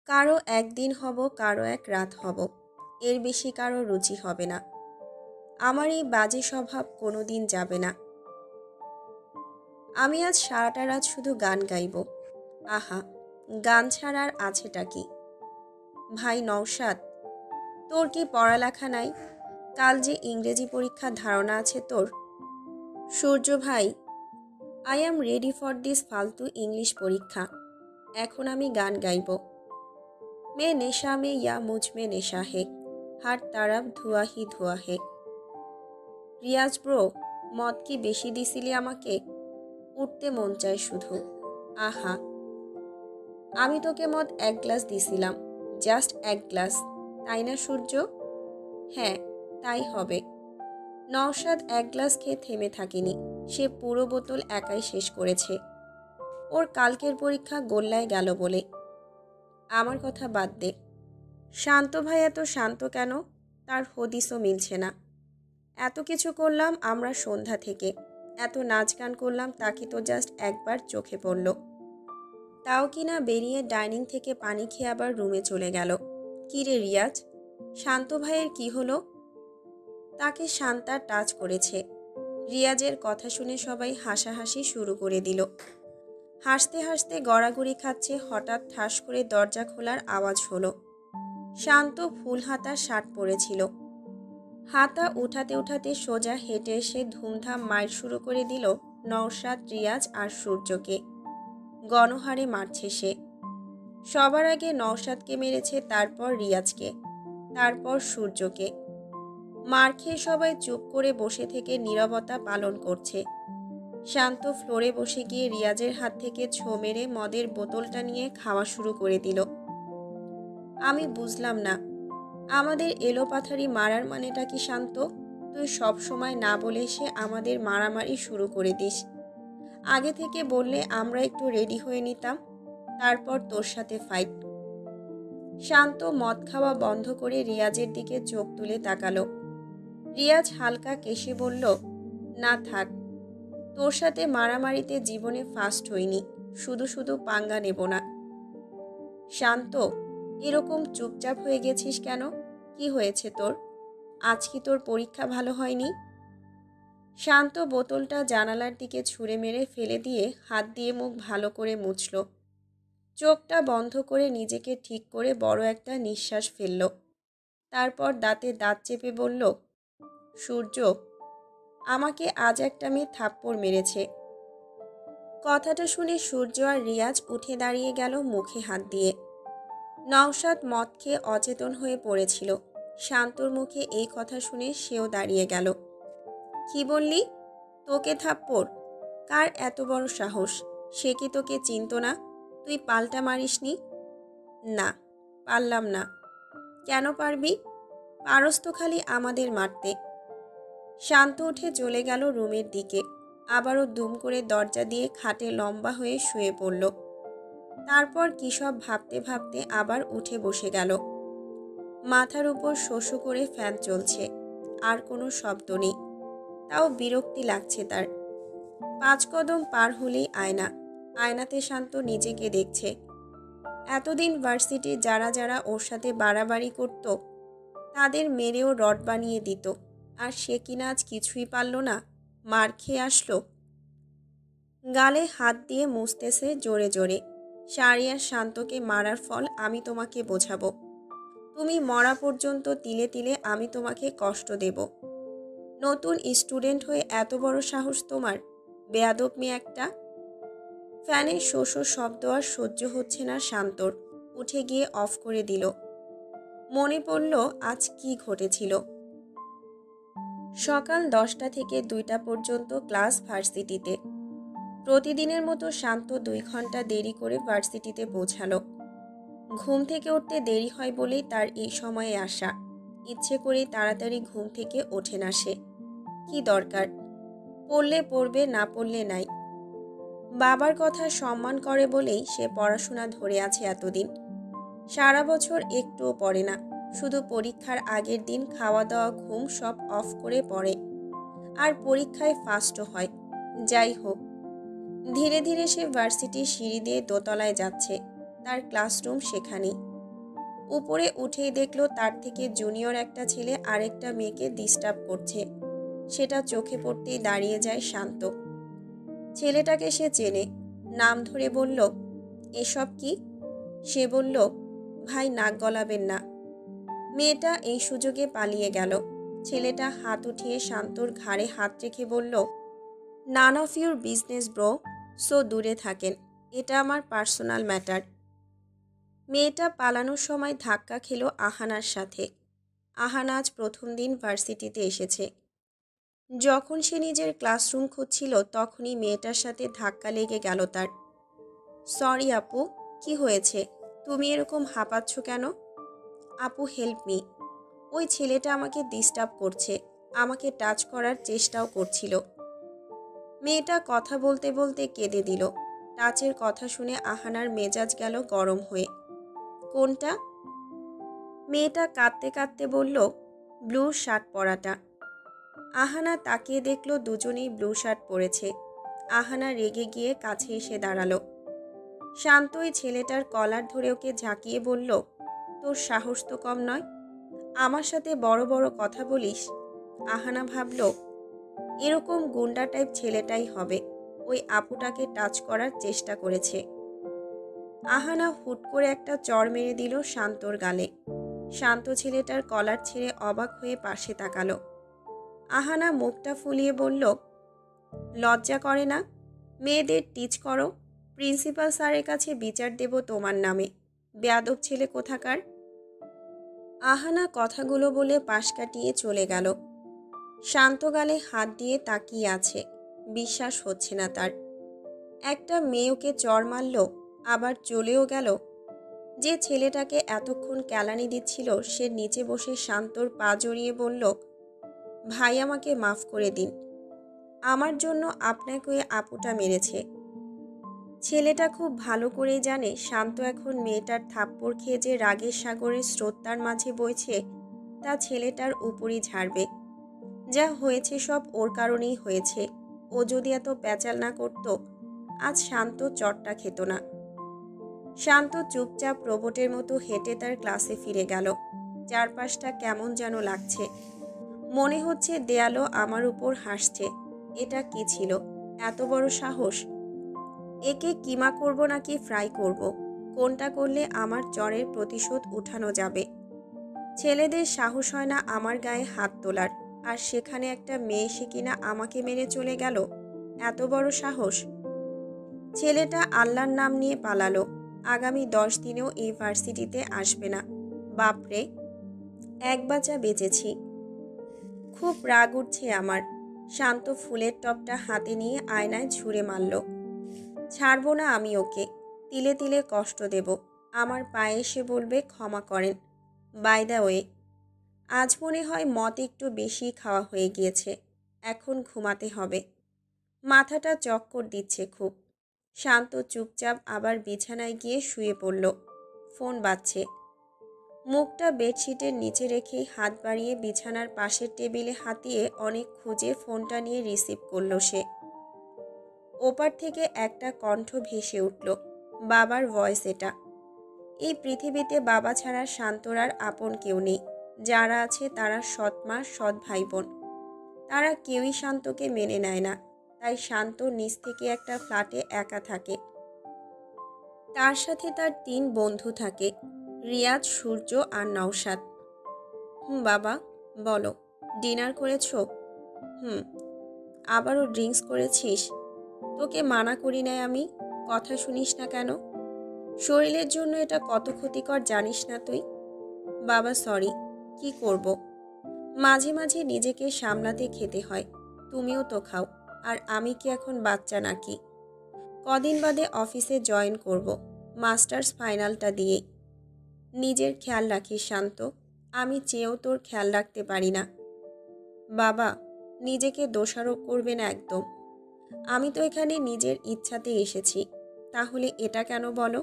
কারো একদিন হব, কারো এক রাত হব, এর বেশি কারো রুচি হবে না। আমার এই বাজে স্বভাব কোনো দিন যাবে না। আমি আজ সারাটা রাত শুধু গান গাইব। আহা, গান ছাড়া আর আছেটা কি? ভাই নওশাদ, তোর কি পড়ালেখা নাই? কাল যে ইংরেজি পরীক্ষার ধারণা আছে তোর? সূর্য ভাই, I am ready for this ফালতু ইংলিশ পরীক্ষা। এখন আমি গান গাইব। মে নেশা মে ইয়া মুঝ মে নেশা হে, হার তারাফ ধুয়া হি ধুয়া হে। রিয়াজ ব্রো, মদ কি বেশি দিছিলি আমাকে? উঠতে মন চায় শুধু। আহা, আমি তোকে মদ এক গ্লাস দিছিলাম, জাস্ট এক গ্লাস, তাই না সূর্য? হ্যাঁ, তাই হবে। নওশাদ এক গ্লাস খেয়ে থেমে থাকেনি, সে পুরো বোতল একাই শেষ করেছে। ওর কালকের পরীক্ষা গোল্লায় গেল বলে। আমার কথা বাদ দে। শান্ত ভাই এত শান্ত কেন? তার হদিসও মিলছে না। এত কিছু করলাম আমরা সন্ধ্যা থেকে, এত নাচ গান করলাম, তা কি তো জাস্ট একবার চোখে পড়ল? তাও কি না বেরিয়ে ডাইনিং থেকে পানি খেয়ে আবার রুমে চলে গেল। কি রে রিয়াজ, শান্ত ভাইয়ের কি হলো? তাকে শান্তা টাচ করেছে। রিয়াজের কথা শুনে সবাই হাসাহাসি শুরু করে দিল। হাসতে হাসতে গড়াগড়ি খাচ্ছে, হঠাৎ ঠাস করে দরজা খোলার আওয়াজ হলো। শান্ত ফুল হাতা শার্ট পরেছিল। হাতা উঠাতে উঠাতে সোজা হেঁটে এসে ধুমধাম মাইর শুরু করে দিল নওশাদ, রিয়াজ আর সূর্যকে। গণহারে মারছে সে। সবার আগে নওশাদকে মেরেছে, তারপর রিয়াজকে, তারপর সূর্যকে। মার খেয়ে সবাই চুপ করে বসে থেকে নীরবতা পালন করছে। শান্ত ফ্লোরে বসে গিয়ে রিয়াজের হাত থেকে ছো মেরে মদের বোতলটা নিয়ে খাওয়া শুরু করে দিল। আমি বুঝলাম না, আমাদের এলোপাথারি মারার মানেটা কি শান্ত? তুই সব সময় না বলে এসে আমাদের মারামারি শুরু করে দিস। আগে থেকে বললে আমরা একটু রেডি হয়ে নিতাম, তারপর তোর সাথে ফাইট। শান্ত মদ খাওয়া বন্ধ করে রিয়াজের দিকে চোখ তুলে তাকালো। রিয়াজ হালকা কেশে বলল, না থাক, তোর সাথে মারামারিতে জীবনে ফার্স্ট হইনি, শুধু শুধু পাঙ্গা নেব না। শান্ত, এরকম চুপচাপ হয়ে গেছিস কেন? কি হয়েছে তোর? আজ কি তোর পরীক্ষা ভালো হয়নি? শান্ত বোতলটা জানালার দিকে ছুঁড়ে মেরে ফেলে দিয়ে হাত দিয়ে মুখ ভালো করে মুছল। চোখটা বন্ধ করে নিজেকে ঠিক করে বড় একটা নিঃশ্বাস ফেলল। তারপর দাঁতে দাঁত চেপে বলল, সূর্য, আমাকে আজ একটা মেয়ে থাপ্পড় মেরেছে। কথাটা শুনে সূর্য আর রিয়াজ উঠে দাঁড়িয়ে গেল মুখে হাত দিয়ে। নওশাদ মদ খেয়ে অচেতন হয়ে পড়েছিল। শান্তর মুখে এই কথা শুনে সেও দাঁড়িয়ে গেল। কি বললি? তোকে থাপ্পড়? কার এত বড় সাহস? সে কি তোকে চিনত না? তুই পাল্টা মারিসনি? না, পারলাম না। কেন পারবি? পারস তো খালি আমাদের মারতে। শান্ত উঠে চলে গেল রুমের দিকে। আবারও দুম করে দরজা দিয়ে খাটে লম্বা হয়ে শুয়ে পড়ল। তারপর কী সব ভাবতে ভাবতে আবার উঠে বসে গেল। মাথার উপর শোষো করে ফ্যান চলছে, আর কোনো শব্দ নেই। তাও বিরক্তি লাগছে তার। 5 কদম পার হলেই আয়না। আয়নাতে শান্ত নিজেকে দেখছে। এতদিন ভার্সিটি যারা যারা ওর সাথে বাড়াবাড়ি করত, তাদের মেরেও রড বানিয়ে দিত, আর সে কিনা আজ কিছুই পারল না, মার খেয়ে আসলো। গালে হাত দিয়ে মুছতেছে জোরে জোরে। শারিয়ার শান্তকে মারার ফল আমি তোমাকে বোঝাবো। তুমি মরা পর্যন্ত তিলে তিলে আমি তোমাকে কষ্ট দেব। নতুন স্টুডেন্ট হয়ে এত বড় সাহস তোমার? বেয়াদব মেয়ে একটা। ফ্যানের শোষো শব্দ আর সহ্য হচ্ছে না শান্তর। উঠে গিয়ে অফ করে দিল। মনে পড়ল আজ কি ঘটেছিল। সকাল 10টা থেকে 2টা পর্যন্ত ক্লাস ভার্সিটিতে। প্রতিদিনের মতো শান্ত 2 ঘন্টা দেরি করে ভার্সিটিতে পৌঁছালো। ঘুম থেকে উঠতে দেরি হয় বলেই তার এই সময়ে আসা। ইচ্ছে করেই তাড়াতাড়ি ঘুম থেকে ওঠে না সে। কি দরকার? পড়লে পড়বে, না পড়লে নাই। বাবার কথা সম্মান করে বলেই সে পড়াশোনা ধরে আছে এতদিন। সারা বছর একটুও পড়ে না, শুধু পরীক্ষার আগের দিন খাওয়া দাওয়া ঘুম সব অফ করে পড়ে। আর পরীক্ষায় ফার্স্টও হয়। যাই হোক, ধীরে ধীরে সে ভার্সিটির সিঁড়ি দিয়ে দোতলায় যাচ্ছে। তার ক্লাসরুম সেখানেই। উপরে উঠেই দেখলো তার থেকে জুনিয়র একটা ছেলে আরেকটা মেয়েকে ডিস্টার্ব করছে। সেটা চোখে পড়তেই দাঁড়িয়ে যায় শান্ত। ছেলেটাকে সে চেনে, নাম ধরে বলল, এসব কি? সে বলল, ভাই নাক গলাবেন না। মেয়েটা এই সুযোগে পালিয়ে গেল। ছেলেটা হাত উঠিয়ে শান্তর ঘাড়ে হাত রেখে বলল, none of your business bro, so দূরে থাকেন, এটা আমার পার্সোনাল ম্যাটার। মেয়েটা পালানোর সময় ধাক্কা খেলো আহানার সাথে। আহানা আজ প্রথম দিন ভার্সিটিতে এসেছে। যখন সে নিজের ক্লাসরুম খুঁজছিল তখনই মেয়েটার সাথে ধাক্কা লেগে গেল তার। সরি আপু, কি হয়েছে? তুমি এরকম হাঁপাচ্ছ কেন? আপু হেল্প মি, ওই ছেলেটা আমাকে ডিস্টার্ব করছে, আমাকে টাচ করার চেষ্টাও করছিল। মেয়েটা কথা বলতে বলতে কেঁদে দিল। টাচের কথা শুনে আহানার মেজাজ গেল গরম হয়ে। কোনটা? মেয়েটা কাঁদতে কাঁদতে বলল, ব্লু শার্ট পরাটা। আহানা তাকিয়ে দেখল দুজনেই ব্লু শার্ট পরেছে। আহানা রেগে গিয়ে কাছে এসে দাঁড়ালো। শান্ত ওই ছেলেটার কলার ধরে ওকে ঝাঁকিয়ে বলল, তোর সাহস তো কম নয়, আমার সাথে বড় বড় কথা বলিস। আহানা ভাবল, এরকম গুন্ডা টাইপ ছেলেটাই হবে, ওই আপুটাকে টাচ করার চেষ্টা করেছে। আহানা হুট করে একটা চড় মেরে দিল শান্তর গালে। শান্ত ছেলেটার কলার ছেড়ে অবাক হয়ে পাশে তাকালো। আহানা মুখটা ফুলিয়ে বলল, লজ্জা করে না? মেয়েদের টিচ করো, প্রিন্সিপাল স্যারের কাছে বিচার দেব তোমার নামে, বেয়াদব ছেলে কোথাকার। আহানা কথাগুলো বলে পাশ কাটিয়ে চলে গেল। শান্ত গালে হাত দিয়ে তাকিয়ে আছে, বিশ্বাস হচ্ছে না তার। একটা মেয়ে ওকে চড় মারল, আবার চলেও গেল। যে ছেলেটাকে এতক্ষণ কেলানি দিচ্ছিল সে নিচে বসে শান্তর পা জড়িয়ে বলল, ভাই আমাকে মাফ করে দিন, আমার জন্য আপনাকে ওই আপুটা মেরেছে। ছেলেটা খুব ভালো করেই জানে শান্ত এখন মেয়েটার থাপ্পড় খেয়ে যে রাগের সাগরের স্রোত তার মাঝে বইছে তা ছেলেটার উপরই ঝাড়বে। যা হয়েছে সব ওর কারণেই হয়েছে। ও যদি এত প্যাচাল না করত আজ শান্ত চটটা খেত না। শান্ত চুপচাপ রোবটের মতো হেঁটে তার ক্লাসে ফিরে গেল। চারপাশটা কেমন যেন লাগছে, মনে হচ্ছে দেয়ালও আমার উপর হাসছে। এটা কি ছিল? এত বড় সাহস! একে কিমা করব নাকি ফ্রাই করব? কোনটা করলে আমার চরের প্রতিশোধ উঠানো যাবে? ছেলেদের সাহস হয় না আমার গায়ে হাত তোলার, আর সেখানে একটা মেয়ে এসে কিনা আমাকে মেরে চলে গেল। এত বড় সাহস! ছেলেটা আল্লাহর নাম নিয়ে পালালো। আগামী 10 দিনেও এই ভার্সিটিতে আসবে না। বাপরে, এক বাঁচা বেঁচেছি। খুব রাগ উঠছে আমার। শান্ত ফুলের টপটা হাতে নিয়ে আয়নায় ছুঁড়ে মারল। ছাড়বো না আমি ওকে, তিলে তিলে কষ্ট দেব। আমার পায়ে এসে বলবে ক্ষমা করেন। বাই দ্য ওয়ে, আজ মনে হয় মদ একটু বেশি খাওয়া হয়ে গিয়েছে, এখন ঘুমাতে হবে। মাথাটা চক্কর দিচ্ছে খুব। শান্ত চুপচাপ আবার বিছানায় গিয়ে শুয়ে পড়ল। ফোন বাজছে। মুখটা বেডশিটের নিচে রেখেই হাত বাড়িয়ে বিছানার পাশের টেবিলে হাতিয়ে অনেক খুঁজে ফোনটা নিয়ে রিসিভ করল সে। ওপার থেকে একটা কণ্ঠ ভেসে উঠল, বাবার ভয়েস এটা। এই পৃথিবীতে বাবা ছাড়া শান্তর আর আপন কেউ নেই। যারা আছে তারা সৎ মা, সৎ ভাই বোন। তারা কেউই শান্তকে মেনে নেয় না। তাই শান্ত নিজ থেকে একটা ফ্ল্যাটে একা থাকে। তার সাথে তার 3 বন্ধু থাকে, রিয়াজ, সূর্য আর নওশাদ। বাবা, বলো, ডিনার করেছো? হুম। আবারও ড্রিঙ্কস করেছিস? তোকে মানা করি নাই আমি, কথা শুনিস না কেন? শরীরের জন্য এটা কত ক্ষতিকর জানিস না তুই? বাবা সরি, কি করব, মাঝে মাঝে নিজেকে সামলাতে খেতে হয়। তুমিও তো খাও, আর আমি কি এখন বাচ্চা নাকি? কদিন বাদে অফিসে জয়েন করব, মাস্টার্স ফাইনালটা দিয়ে। নিজের খেয়াল রাখিস শান্ত, আমি চেয়েও তোর খেয়াল রাখতে পারি না। বাবা, নিজেকে দোষারোপ করবে না একদম। আমি তো এখানে নিজের ইচ্ছাতে এসেছি, তাহলে এটা কেন বলো?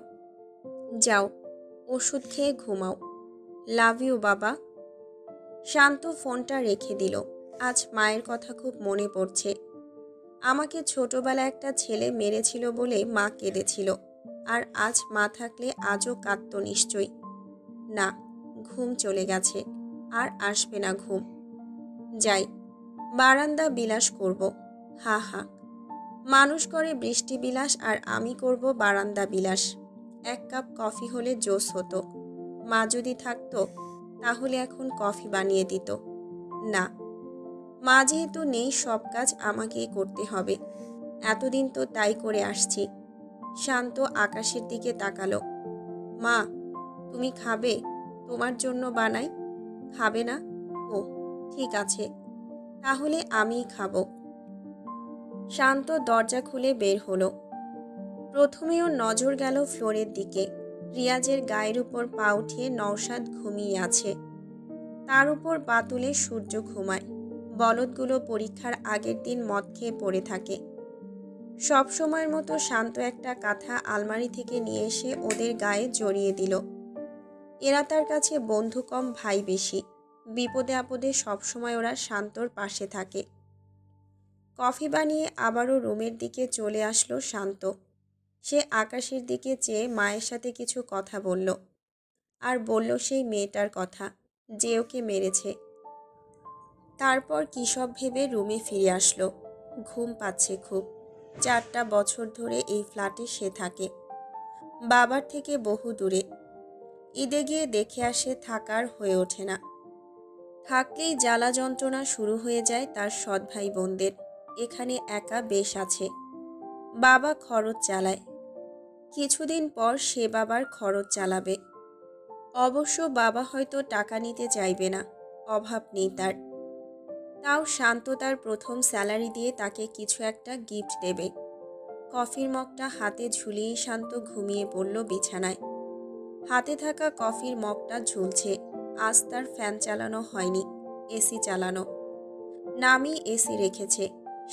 যাও, ওষুধ খেয়ে ঘুমাও। লাভ ইউ বাবা। শান্ত ফোনটা রেখে দিল। আজ মায়ের কথা খুব মনে পড়ছে। আমাকে ছোটবেলায় একটা ছেলে মেরেছিল বলে মা কেঁদেছিল, আর আজ মা থাকলে আজও কাঁদত নিশ্চয়ই। না, ঘুম চলে গেছে, আর আসবে না ঘুম। যাই, বারান্দা বিলাস করব। হা হা, মানুষ করে বৃষ্টি বিলাস আর আমি করব বারান্দা বিলাস। 1 কাপ কফি হলে জোস হতো। মা যদি থাকতো তাহলে এখন কফি বানিয়ে দিত। না, মা যেহেতু নেই, সব কাজ আমাকেই করতে হবে। এতদিন তো তাই করে আসছি। শান্ত আকাশের দিকে তাকালো। মা, তুমি খাবে? তোমার জন্য বানাই। খাবে না? ও, ঠিক আছে, তাহলে আমিই খাবো। শান্ত দরজা খুলে বের হলো। প্রথমে ওর নজর গেল ফ্লোরের দিকে। রিয়াজের গায়ের উপর পা উঠিয়ে নওশাদ ঘুমিয়ে আছে। তার উপর বাতুলে সূর্য ঘুমায়। বলদগুলো পরীক্ষার আগের দিন মদ খেয়ে পড়ে থাকে। সব সময়ের মতো শান্ত একটা কাঁথা আলমারি থেকে নিয়ে এসে ওদের গায়ে জড়িয়ে দিল। এরা তার কাছে বন্ধু কম, ভাই বেশি। বিপদে আপদে সবসময় ওরা শান্তর পাশে থাকে। কফি বানিয়ে আবারও রুমের দিকে চলে আসলো শান্ত। সে আকাশের দিকে চেয়ে মায়ের সাথে কিছু কথা বলল, আর বলল সেই মেয়েটার কথা যে ওকে মেরেছে। তারপর কী সব ভেবে রুমে ফিরে আসলো। ঘুম পাচ্ছে খুব। 4টা বছর ধরে এই ফ্ল্যাটে সে থাকে, বাবার থেকে বহু দূরে। ঈদে গিয়ে দেখে আসে, থাকার হয়ে ওঠে না। থাকলেই জ্বালা যন্ত্রণা শুরু হয়ে যায় তার সৎ ভাই বোনদের। এখানে একা বেশ আছে। বাবা খরচ চালায়, কিছুদিন পর সে বাবার খরচ চালাবে। অবশ্য বাবা হয়তো টাকা নিতে চাইবে না, অভাব নেই তার। তাও শান্ত তার প্রথম স্যালারি দিয়ে তাকে কিছু একটা গিফট দেবে। কফির মগটা হাতে ঝুলিয়েই শান্ত ঘুমিয়ে পড়ল বিছানায়। হাতে থাকা কফির মগটা ঝুলছে। আজ তার ফ্যান চালানো হয়নি, এসি চালানো। নামই এসি রেখেছে।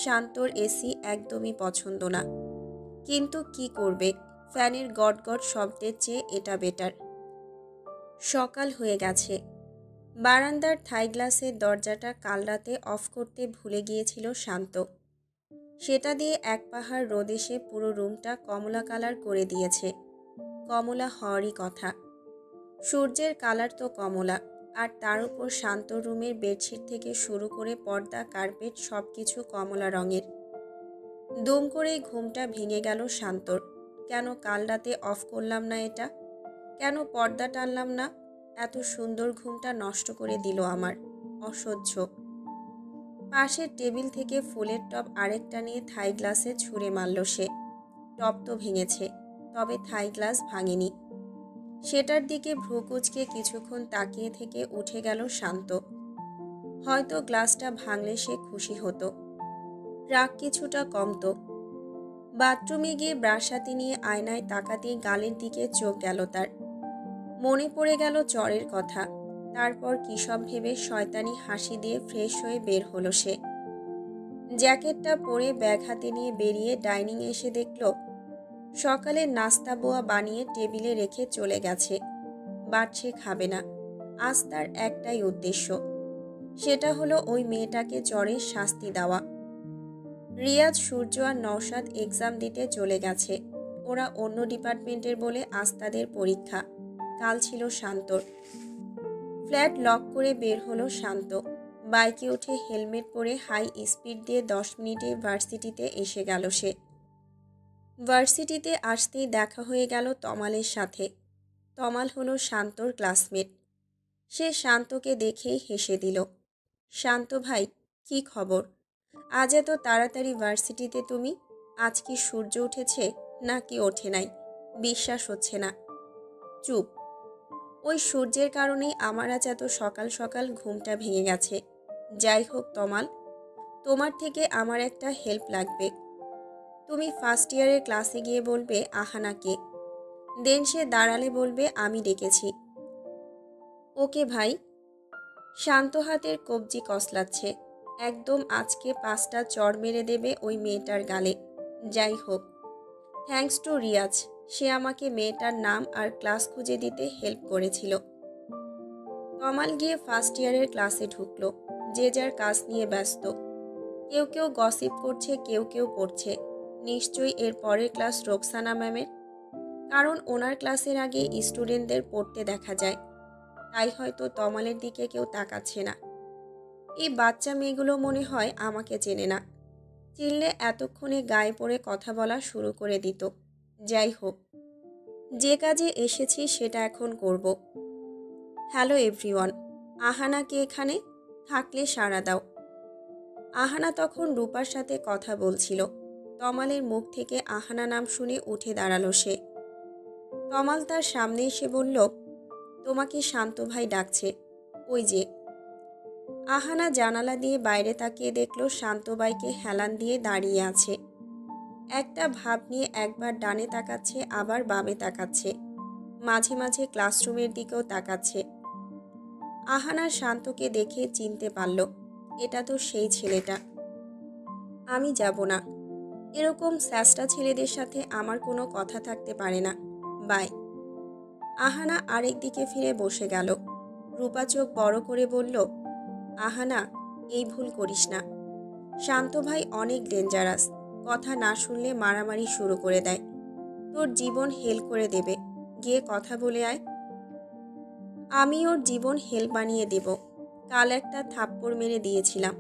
শান্তর এসি একদমই পছন্দ না, কিন্তু কি করবে, ফ্যানের গটগট শব্দের চেয়ে এটা বেটার। সকাল হয়ে গেছে। বারান্দার থাই গ্লাসের দরজাটা কাল রাতে অফ করতে ভুলে গিয়েছিল শান্ত। সেটা দিয়ে এক পাহাড় রোদ এসে পুরো রুমটা কমলা কালার করে দিয়েছে। কমলা হওয়ারই কথা। সূর্যের কালার তো কমলা, আর তার উপর শান্ত রুমের বেডশিট থেকে শুরু করে পর্দা, কার্পেট সব কিছু কমলা রঙের। দুম করেই ঘুমটা ভেঙে গেল শান্তর। কেন কাল রাতে অফ করলাম না এটা? কেন পর্দা টানলাম না? এত সুন্দর ঘুমটা নষ্ট করে দিল আমার। অসহ্য। পাশের টেবিল থেকে ফুলের টব আরেকটা নিয়ে থাই গ্লাসে ছুঁড়ে মারল সে। টব তো ভেঙেছে, তবে থাই গ্লাস ভাঙেনি। সেটার দিকে ভ্রু কুঁচকে কিছুক্ষণ তাকিয়ে থেকে উঠে গেল শান্ত। হয়তো গ্লাসটা ভাঙলে সে খুশি হতো, রাগ কিছুটা কমতো। বাথরুমে গিয়ে ব্রাশ হাতে নিয়ে আয়নায় তাকাতেই গালের দিকে চোখ গেল তার। মনে পড়ে গেল চরের কথা। তারপর কী সব ভেবে শয়তানি হাসি দিয়ে ফ্রেশ হয়ে বের হলো সে। জ্যাকেটটা পরে ব্যাগ হাতে নিয়ে বেরিয়ে ডাইনিংয়ে এসে দেখল সকালের নাস্তা বোয়া বানিয়ে টেবিলে রেখে চলে গেছে। বাট সে খাবে না। আজ তার একটাই উদ্দেশ্য, সেটা হলো ওই মেয়েটাকে চরের শাস্তি দেওয়া। রিয়াজ, সূর্য আর নওশাদ এক্সাম দিতে চলে গেছে। ওরা অন্য ডিপার্টমেন্টের বলে আজ তাদের পরীক্ষা। কাল ছিল শান্তর। ফ্ল্যাট লক করে বের হলো শান্ত। বাইকে উঠে হেলমেট পরে হাই স্পিড দিয়ে 10 মিনিটে ভার্সিটিতে এসে গেল সে। ভার্সিটিতে আসতেই দেখা হয়ে গেল তমালের সাথে। তমাল হলো শান্তর ক্লাসমেট। সে শান্তকে দেখেই হেসে দিল। শান্ত ভাই, কি খবর? আজ এত তাড়াতাড়ি ভার্সিটিতে তুমি? আজ কি সূর্য উঠেছে নাকি ওঠে নাই? বিশ্বাস হচ্ছে না। চুপ। ওই সূর্যের কারণেই আমার আজ এত সকাল সকাল ঘুমটা ভেঙে গেছে। যাই হোক তমাল, তোমার থেকে আমার একটা হেল্প লাগবে। তুমি ফার্স্ট ইয়ারের ক্লাসে গিয়ে বলবে আহানাকে। দেন সে দাঁড়ালে বলবে আমি ডেকেছি। ওকে ভাই। শান্ত হাতের কবজি কসলাচ্ছে। একদম আজকে 5টা চড় মেরে দেবে ওই মেয়েটার গালে। যাই হোক, থ্যাঙ্কস টু রিয়াজ, সে আমাকে মেয়েটার নাম আর ক্লাস খুঁজে দিতে হেল্প করেছিল। তমাল গিয়ে ফার্স্ট ইয়ারের ক্লাসে ঢুকলো। যে যার কাজ নিয়ে ব্যস্ত। কেউ কেউ গসিপ করছে, কেউ কেউ পড়ছে। নিশ্চয়ই এর পরের ক্লাস রোকসানা ম্যামের, কারণ ওনার ক্লাসের আগে স্টুডেন্টদের পড়তে দেখা যায়। তাই হয়তো তমালের দিকে কেউ তাকাচ্ছে না। এই বাচ্চা মেয়েগুলো মনে হয় আমাকে চেনে না, চিনলে এতক্ষণে গায়ে পড়ে কথা বলা শুরু করে দিত। যাই হোক, যে কাজে এসেছি সেটা এখন করব। হ্যালো এভরিওয়ান, আহানা কে এখানে? থাকলে সাড়া দাও। আহানা তখন রূপার সাথে কথা বলছিল। তমালের মুখ থেকে আহানা নাম শুনে উঠে দাঁড়ালো সে। তমাল তার সামনে এসে বলল, তোমাকে শান্ত ভাই ডাকছে, ওই যে। আহানা জানালা দিয়ে বাইরে তাকিয়ে দেখল শান্ত ভাইকে হেলান দিয়ে দাঁড়িয়ে আছে। একটা ভাব নিয়ে একবার ডানে তাকাচ্ছে, আবার বামে তাকাচ্ছে, মাঝে মাঝে ক্লাসরুমের দিকেও তাকাচ্ছে। আহানা শান্তকে দেখে চিনতে পারল, এটা তো সেই ছেলেটা। আমি যাব না, এরকম স্যাসটা ছেলেদের সাথে আমার কোনো কথা থাকতে পারে না, বাই। আহানা আরেক দিকে ফিরে বসে গেল। রূপা চোখ বড় করে বলল, আহানা, এই ভুল করিস না। শান্ত ভাই অনেক ডেঞ্জারাস, কথা না শুনলে মারামারি শুরু করে দেয়, তোর জীবন হেল করে দেবে, গিয়ে কথা বলে আয়। আমি ওর জীবন হেল বানিয়ে দেব, কাল একটা থাপ্পড় মেরে দিয়েছিলাম।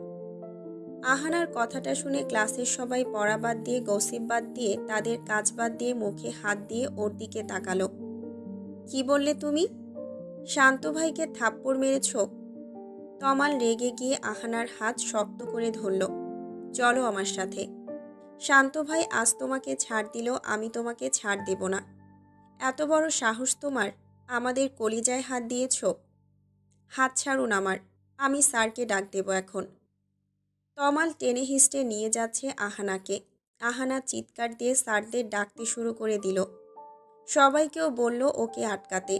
আহানার কথাটা শুনে ক্লাসের সবাই পড়া বাদ দিয়ে, গসিপ বাদ দিয়ে, তাদের কাজ বাদ দিয়ে মুখে হাত দিয়ে ওর দিকে তাকালো। কি বললে তুমি? শান্ত ভাইকে থাপ্পড় মেরেছ? তমাল রেগে গিয়ে আহানার হাত শক্ত করে ধরল। চলো আমার সাথে। শান্ত ভাই আজ তোমাকে ছাড় দিলেও আমি তোমাকে ছাড় দেব না। এত বড় সাহস তোমার, আমাদের কলিজায় হাত দিয়েছ? হাত ছাড়ুন আমার, আমি স্যারকে ডাক দেব এখন। তমাল টেনে হিস্টে নিয়ে যাচ্ছে আহানাকে। আহানা চিৎকার দিয়ে স্যারদের ডাকতে শুরু করে দিল। সবাইকেও বলল ওকে আটকাতে।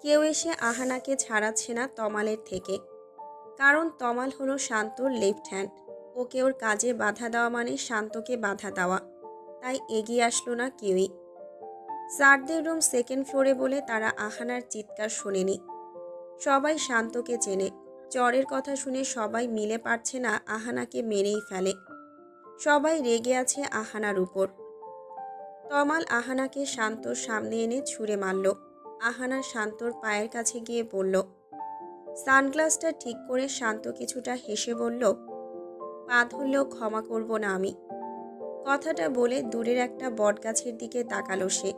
কেউ এসে আহানাকে ছাড়াচ্ছে না তমালের থেকে, কারণ তমাল হলো শান্তর লেফট হ্যান্ড। ওকে ওর কাজে বাধা দেওয়া মানে শান্তকে বাধা দেওয়া, তাই এগিয়ে আসলো না কেউই। স্যারদের রুম সেকেন্ড ফ্লোরে বলে তারা আহানার চিৎকার শোনেনি। সবাই শান্তকে চেনে, চরের কথা শুনে সবাই মিলে পারছে না আহানাকে মেরেই ফেলে। সবাই রেগে আছে আহানার উপর। তমাল আহানাকে শান্তর সামনে এনে ছুঁড়ে মারল। আহানা শান্তর পায়ের কাছে গিয়ে বলল, সানগ্লাসটা ঠিক করে। শান্ত কিছুটা হেসে বলল, পা ধরলেও ক্ষমা করব না আমি। কথাটা বলে দূরের একটা বটগাছের দিকে তাকালো সে।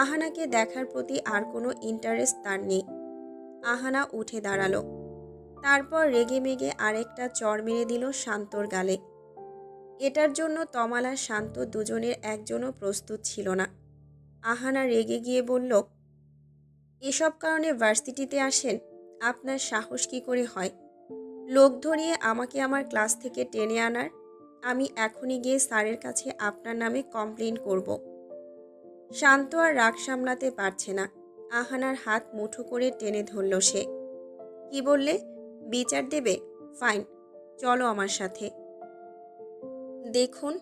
আহানাকে দেখার প্রতি আর কোনো ইন্টারেস্ট তার নেই। আহানা উঠে দাঁড়ালো, তারপর রেগে মেগে আরেকটা চড় মেরে দিল শান্তর গালে। এটার জন্য তমাল আর শান্ত দুজনের একজনও প্রস্তুত ছিল না। আহানা রেগে গিয়ে বলল, এসব কারণে ভার্সিটিতে আসেন? আপনার সাহস কি করে হয় লোক ধরিয়ে আমাকে আমার ক্লাস থেকে টেনে আনার? আমি এখনই গিয়ে স্যারের কাছে আপনার নামে কমপ্লেন করব। শান্ত আর রাগ সামলাতে পারছে না। আহানার হাত মুঠো করে টেনে ধরল সে। কি বললে? বিচার দেবে? ফাইন, চলো আমার সাথে। দেখুন,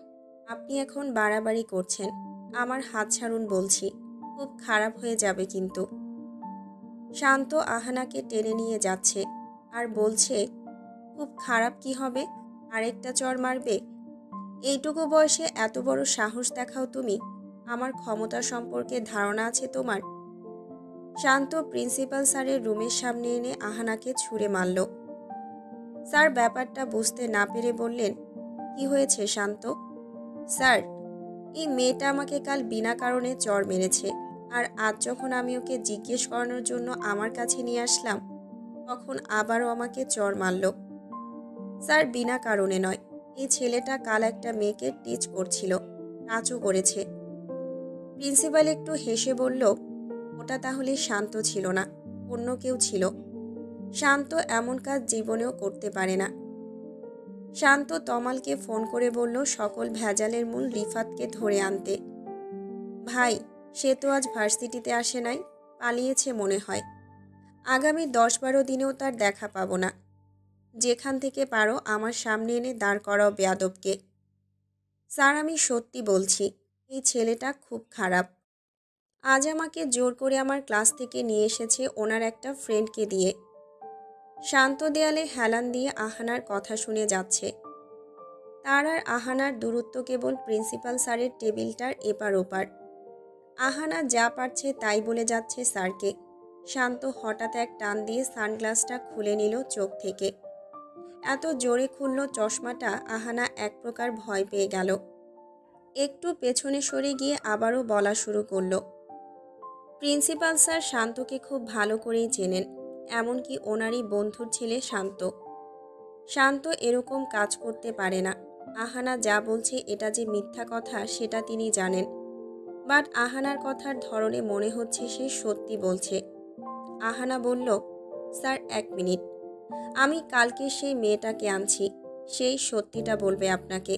আপনি এখন বাড়াবাড়ি করছেন, আমার হাত ছাড়ুন বলছি, খুব খারাপ হয়ে যাবে কিন্তু। শান্ত আহানাকে টেনে নিয়ে যাচ্ছে আর বলছে, খুব খারাপ কি হবে? আরেকটা চড় মারবে? এইটুকু বয়সে এত বড় সাহস দেখাও তুমি? আমার ক্ষমতা সম্পর্কে ধারণা আছে তোমার? শান্ত প্রিন্সিপাল স্যারের রুমের সামনে এনে আহানাকে ছুঁড়ে মারল। স্যার ব্যাপারটা বুঝতে না পেরে বললেন, কি হয়েছে শান্ত? স্যার, এই মেয়েটা আমাকে কাল বিনা কারণে চড় মেরেছে, আর আজ যখন আমি ওকে জিজ্ঞেস করানোর জন্য আমার কাছে নিয়ে আসলাম, তখন আবারও আমাকে চড় মারল। স্যার, বিনা কারণে নয়, এই ছেলেটা কাল একটা মেয়েকে টিচ করছিল, টাচও করেছে। প্রিন্সিপাল একটু হেসে বলল, ওটা তাহলে শান্ত ছিল না, অন্য কেউ ছিল। শান্ত এমন কাজ জীবনেও করতে পারে না। শান্ত তমালকে ফোন করে বলল সকল ভেজালের মূল রিফাতকে ধরে আনতে। ভাই, সে তো আজ ভার্সিটিতে আসে নাই, পালিয়েছে মনে হয়। আগামী 10-12 দিনেও তার দেখা পাবো না। যেখান থেকে পারো আমার সামনে এনে দাঁড় করাও বেয়াদবকে। স্যার, আমি সত্যি বলছি, এই ছেলেটা খুব খারাপ। আজ আমাকে জোর করে আমার ক্লাস থেকে নিয়ে এসেছে ওনার একটা ফ্রেন্ডকে দিয়ে। শান্ত দেয়ালে হেলান দিয়ে আহানার কথা শুনে যাচ্ছে। তার আর আহানার দূরত্ব কেবল প্রিন্সিপাল স্যারের টেবিলটার এপার ওপার। আহানা যা পারছে তাই বলে যাচ্ছে স্যারকে। শান্ত হঠাৎ এক টান দিয়ে সানগ্লাসটা খুলে নিল চোখ থেকে। এত জোরে খুলল চশমাটা, আহানা এক প্রকার ভয় পেয়ে গেল। একটু পেছনে সরে গিয়ে আবারও বলা শুরু করলো, প্রিন্সিপাল স্যার শান্তকে খুব ভালো করেই চেনেন, এমনকি ওনারই বন্ধুর ছেলে শান্ত। শান্ত এরকম কাজ করতে পারে না। আহানা যা বলছে এটা যে মিথ্যা কথা সেটা তিনি জানেন, বাট আহানার কথার ধরনে মনে হচ্ছে সে সত্যি বলছে। আহানা বলল, স্যার 1 মিনিট, আমি কালকে সেই মেয়েটাকে আনছি, সেই সত্যিটা বলবে আপনাকে।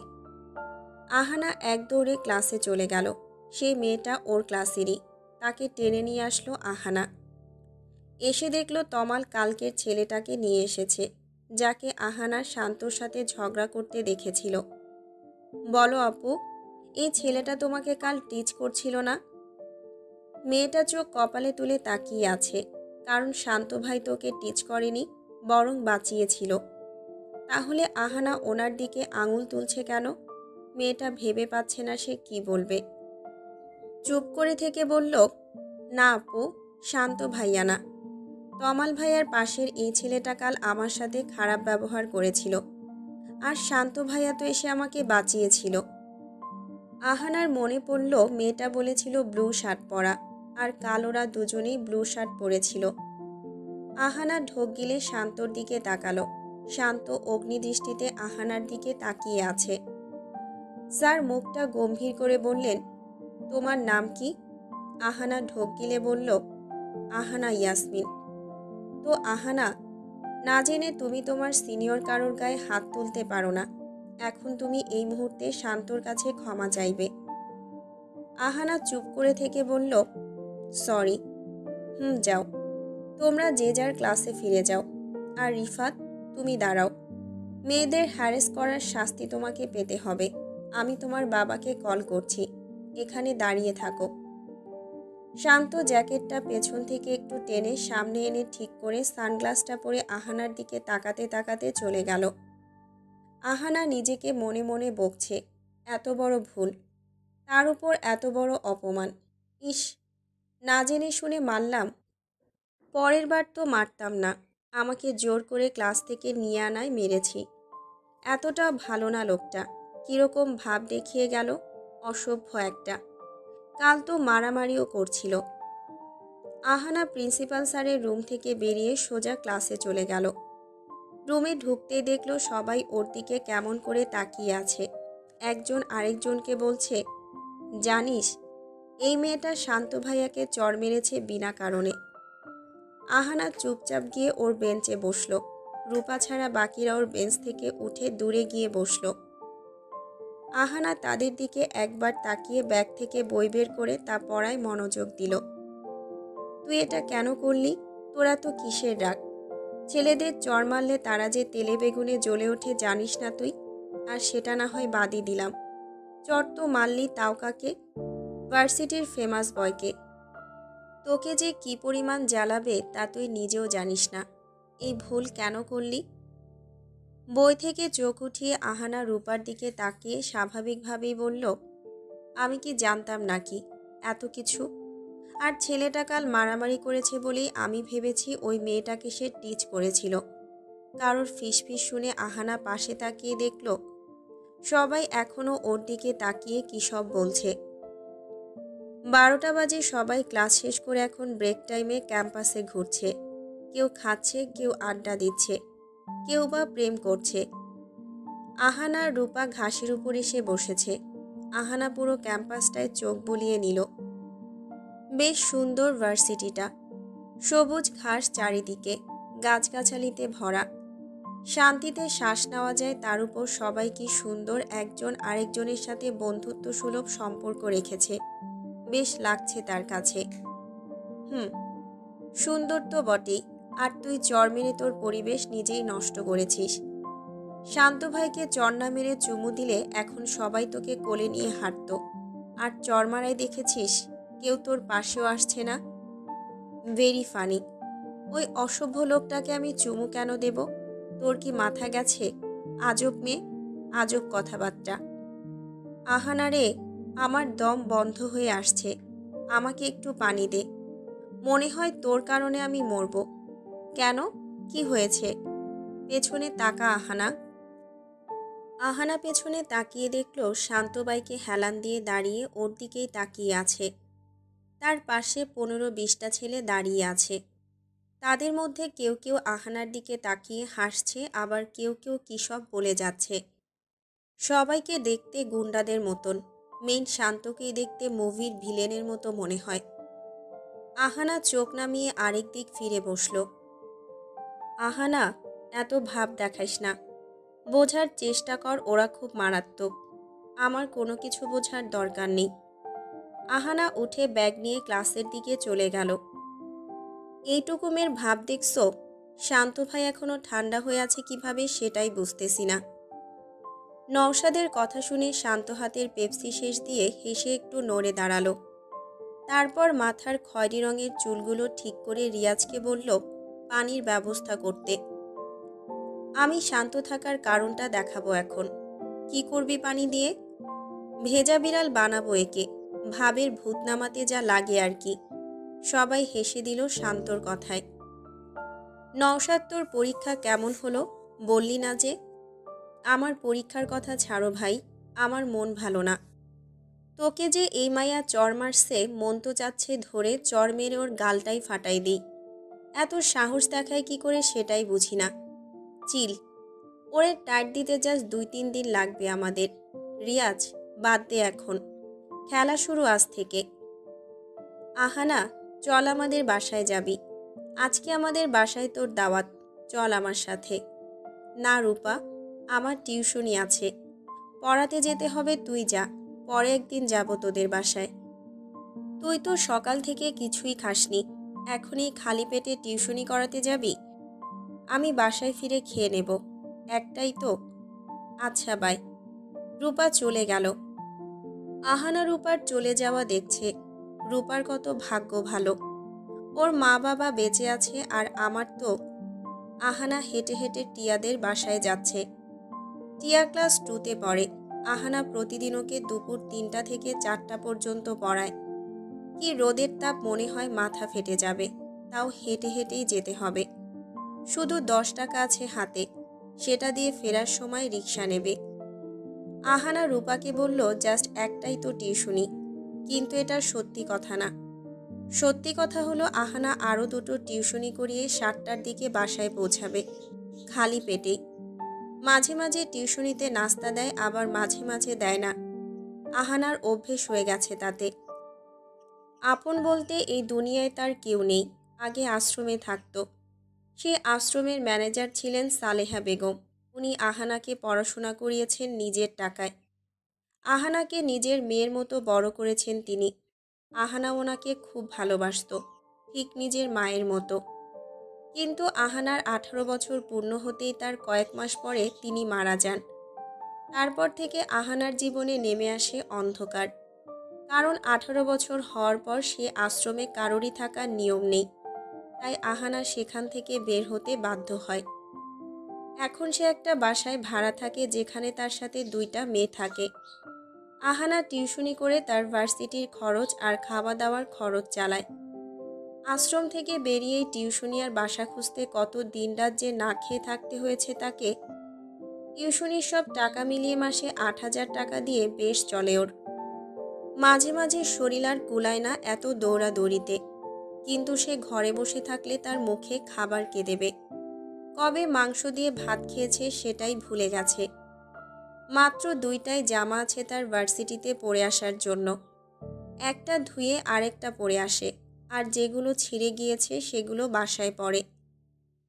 আহানা এক দৌড়ে ক্লাসে চলে গেল। সেই মেয়েটা ওর ক্লাসেরই, তাকে টেনে নিয়ে আসলো আহানা। এসে দেখলো তমাল কালকের ছেলেটাকে নিয়ে এসেছে, যাকে আহানা শান্তর সাথে ঝগড়া করতে দেখেছিল। বলো আপু, এই ছেলেটা তোমাকে কাল টিচ করছিল না? মেয়েটা চোখ কপালে তুলে তাকিয়ে আছে, কারণ শান্ত ভাই তোকে টিচ করেনি, বরং বাঁচিয়েছিল। তাহলে আহানা ওনার দিকে আঙুল তুলছে কেন? মেয়েটা ভেবে পাচ্ছে না সে কি বলবে। চুপ করে থেকে বলল, না আপু, শান্ত ভাইয়া না, তমাল ভাইয়ার পাশের এই ছেলেটা কাল আমার সাথে খারাপ ব্যবহার করেছিল, আর শান্ত ভাইয়া তো এসে আমাকে বাঁচিয়েছিল। আহানার মনে পড়ল মেয়েটা বলেছিল ব্লু শার্ট পরা, আর কাল ওরা দুজনেই ব্লু শার্ট পরেছিল। আহানা ঢোক গিলে শান্তর দিকে তাকালো। শান্ত অগ্নিদৃষ্টিতে আহানার দিকে তাকিয়ে আছে। স্যার মুখটা গম্ভীর করে বললেন, তোমার নাম কি? আহানা ঢোক গিলে বলল, আহানা ইয়াসমিন। তো আহানা, না জেনে তুমি তোমার সিনিয়র কারোর গায়ে হাত তুলতে পারো না। এখন তুমি এই মুহূর্তে শান্তর কাছে ক্ষমা চাইবে। আহানা চুপ করে থেকে বলল, সরি। যাও, তোমরা যে যার ক্লাসে ফিরে যাও। আর রিফাত, তুমি দাঁড়াও, মেয়েদের হ্যারেস করার শাস্তি তোমাকে পেতে হবে। আমি তোমার বাবাকে কল করছি, এখানে দাঁড়িয়ে থাকো। শান্ত জ্যাকেটটা পেছন থেকে একটু টেনে সামনে এনে ঠিক করে সানগ্লাসটা পরে আহানার দিকে তাকাতে তাকাতে চলে গেল। আহানা নিজেকে মনে মনে বকছে, এত বড় ভুল, তার উপর এত বড় অপমান। ইস, না জেনে শুনে মারলাম। পরের বার তো মারতাম না, আমাকে জোর করে ক্লাস থেকে নিয়ে আনায় মেরেছি। এতটা ভালো না লোকটা, কীরকম ভাব দেখিয়ে গেল, অসভ্য একটা। কাল তো মারামারিও করছিল। আহানা প্রিন্সিপাল স্যারের রুম থেকে বেরিয়ে সোজা ক্লাসে চলে গেল। রুমে ঢুকতেই দেখল সবাই ওর দিকে কেমন করে তাকিয়ে আছে। একজন আরেকজনকে বলছে, জানিস, এই মেয়েটা শান্ত ভাইয়াকে চড় মেরেছে বিনা কারণে। আহানা চুপচাপ গিয়ে ওর বেঞ্চে বসল। রূপা ছাড়া বাকিরা ওর বেঞ্চ থেকে উঠে দূরে গিয়ে বসল। আহানা তাদের দিকে একবার তাকিয়ে ব্যাগ থেকে বই বের করে তা পড়ায় মনোযোগ দিল। তুই এটা কেন করলি? তোরা তো কিসের রাগ? ছেলেদের চড় মারলে তারা যে তেলে বেগুনে জ্বলে ওঠে জানিস না তুই? আর সেটা না হয় বাদই দিলাম, চড় তো মারলি তাও কাকে? ভার্সিটির ফেমাস বয়কে। তোকে যে কি পরিমাণ জ্বালাবে তা তুই নিজেও জানিস না। এই ভুল কেন করলি? বই থেকে চোখ উঠিয়ে আহানা রূপার দিকে তাকিয়ে স্বাভাবিকভাবেই বলল, আমি কি জানতাম নাকি এত কিছু? আর ছেলেটা কাল মারামারি করেছে বলেই আমি ভেবেছি ওই মেয়েটাকে সে টিচ করেছিল। কারোর ফিসফিস শুনে আহানা পাশে তাকিয়ে দেখল সবাই এখনও ওর দিকে তাকিয়ে কী সব বলছে। 12টা বাজে, সবাই ক্লাস শেষ করে এখন ব্রেক টাইমে ক্যাম্পাসে ঘুরছে। কেউ খাচ্ছে, কেউ আড্ডা দিচ্ছে, কেউ বা প্রেম করছে। আহানা আর রূপা ঘাসের উপর এসে বসেছে। আহানা পুরো ক্যাম্পাসটায় চোখ বুলিয়ে নিল। বেশ সুন্দর ভার্সিটিটা, সবুজ ঘাস চারিদিকে, গাছগাছালিতে ভরা, শান্তিতে শ্বাস নেওয়া যায়। তার উপর সবাই কি সুন্দর একজন আরেকজনের সাথে বন্ধুত্ব সুলভ সম্পর্ক রেখেছে। বেশ লাগছে তার কাছে। সুন্দর তো বটেই, আর তুই চর মেরে তোর পরিবেশ নিজেই নষ্ট করেছিস। শান্ত ভাইকে চর না মেরে চুমু দিলে এখন সবাই তোকে কোলে নিয়ে হাঁটত, আর চর মারায় দেখেছিস কেউ তোর পাশেও আসছে না। Very funny. ওই অসভ্য লোকটাকে আমি চুমু কেন দেব? তোর কি মাথা গেছে? আজব মেয়ে, আজব কথাবার্তা। আহানা রে, আমার দম বন্ধ হয়ে আসছে, আমাকে একটু পানি দে। মনে হয় তোর কারণে আমি মরব। কেন? কি হয়েছে? পেছনে তাকা আহানা। আহানা পেছনে তাকিয়ে দেখল শান্তবাইকে হেলান দিয়ে দাঁড়িয়ে ওর দিকেই তাকিয়ে আছে। তার পাশে 15-20টা ছেলে দাঁড়িয়ে আছে। তাদের মধ্যে কেউ কেউ আহানার দিকে তাকিয়ে হাসছে, আবার কেউ কেউ কী সব বলে যাচ্ছে। সবাইকে দেখতে গুন্ডাদের মতন, মেইন শান্তকেই দেখতে মুভির ভিলেনের মতো মনে হয়। আহানা চোখ নামিয়ে আরেক দিক ফিরে বসল। আহানা, এত ভাব দেখাইস না। বোঝার চেষ্টা কর ওরা খুব মারাত্মক। আমার কোনো কিছু বোঝার দরকার নেই। আহানা উঠে ব্যাগ নিয়ে ক্লাসের দিকে চলে গেল। এইটুকু মেয়ের ভাব দেখছো? শান্ত ভাই এখনো ঠান্ডা হয়ে আছে কিভাবে সেটাই বুঝতেছি না। নওশাদের কথা শুনে শান্ত হাতের পেপসি শেষ দিয়ে হেসে একটু নড়ে দাঁড়ালো। তারপর মাথার খয়েরি রঙের চুলগুলো ঠিক করে রিয়াজকে বলল পানির ব্যবস্থা করতে। আমি শান্ত থাকার কারণটা দেখাবো এখন। কি করবি পানি দিয়ে? ভেজা বিড়াল বানাবো একে, ভাবের ভূত নামাতে যা লাগে আর কি। সবাই হেসে দিল শান্তর কথায়। নওশাদ, তোর পরীক্ষা কেমন হলো? বললি না যে। আমার পরীক্ষার কথা ছাড়ো ভাই, আমার মন ভালো না। তোকে যে এই মাইয়া চর মারছে, মন তো চাচ্ছে ধরে চর মেরে ওর গালটাই ফাটাই দিই। এত সাহস দেখায় কি করে সেটাই বুঝি না। চিল, ওরে টাইট দিতে জাস্ট 2-3 দিন লাগবে আমাদের। রিয়াজ, বাদ দে এখন, খেলা শুরু আজ থেকে। আহানা, চল আমাদের বাসায় যাবি। আজকে আমাদের বাসায় তোর দাওয়াত, চল আমার সাথে। না রূপা, আমার টিউশনি আছে, পড়াতে যেতে হবে, তুই যা, পরে একদিন যাব তোদের বাসায়। তুই তো সকাল থেকে কিছুই খাসনি, এখনই খালি পেটে টিউশনি করাতে যাবি? আমি বাসায় ফিরে খেয়ে নেব, একটাই তো। আচ্ছা বাই। রূপা চলে গেল। আহানা রূপার চলে যাওয়া দেখছে। রূপার কত ভাগ্য ভালো, ওর মা বাবা বেঁচে আছে, আর আমার তো। আহানা হেঁটে হেঁটে টিয়াদের বাসায় যাচ্ছে। টিয়া ক্লাস 2তে পড়ে। আহানা প্রতিদিন ওকে দুপুর 3টা থেকে 4টা পর্যন্ত পড়ায়। কি রোদের তাপ, মনে হয় মাথা ফেটে যাবে, তাও হেঁটে হেঁটেই যেতে হবে। শুধু 10 টাকা আছে হাতে, সেটা দিয়ে ফেরার সময় রিক্সা নেবে। আহানা রূপাকে বলল জাস্ট একটাই তো টিউশনি, কিন্তু এটা সত্যি কথা না। সত্যি কথা হলো আহানা আরও 2টো টিউশনি করিয়ে 7টার দিকে বাসায় পৌঁছাবে, খালি পেটেই। মাঝে মাঝে টিউশনিতে নাস্তা দেয়, আবার মাঝে মাঝে দেয় না। আহানার অভ্যেস হয়ে গেছে তাতে। আপন বলতে এই দুনিয়ায় তার কেউ নেই। আগে আশ্রমে থাকতো। সে আশ্রমের ম্যানেজার ছিলেন সালেহা বেগম। উনি আহানাকে পড়াশোনা করিয়েছেন নিজের টাকায়। আহানাকে নিজের মেয়ের মতো বড় করেছেন তিনি। আহানা ওনাকে খুব ভালোবাসত, ঠিক নিজের মায়ের মতো। কিন্তু আহানার 18 বছর পূর্ণ হতেই তার কয়েক মাস পরে তিনি মারা যান। তারপর থেকে আহানার জীবনে নেমে আসে অন্ধকার। কারণ 18 বছর হওয়ার পর সে আশ্রমে কারোরই থাকার নিয়ম নেই, তাই আহানা সেখান থেকে বের হতে বাধ্য হয়। এখন সে একটা বাসায় ভাড়া থাকে, যেখানে তার সাথে 2টা মেয়ে থাকে। আহানা টিউশনি করে তার ভার্সিটির খরচ আর খাওয়া দাওয়ার খরচ চালায়। আশ্রম থেকে বেরিয়েই টিউশনি আর বাসা খুঁজতে কত দিনরাত যে না খেয়ে থাকতে হয়েছে তাকে। টিউশনির সব টাকা মিলিয়ে মাসে 8,000 টাকা দিয়ে বেশ চলে ওর। মাঝে মাঝে শরীর আর কুলায় না এত দৌড়াদৌড়িতে, কিন্তু সে ঘরে বসে থাকলে তার মুখে খাবার কে দেবে? কবে মাংস দিয়ে ভাত খেয়েছে সেটাই ভুলে গেছে। মাত্র 2টাই জামা আছে তার ভার্সিটিতে পরে আসার জন্য। একটা ধুয়ে আরেকটা পরে আসে, আর যেগুলো ছিঁড়ে গিয়েছে সেগুলো বাসায় পড়ে।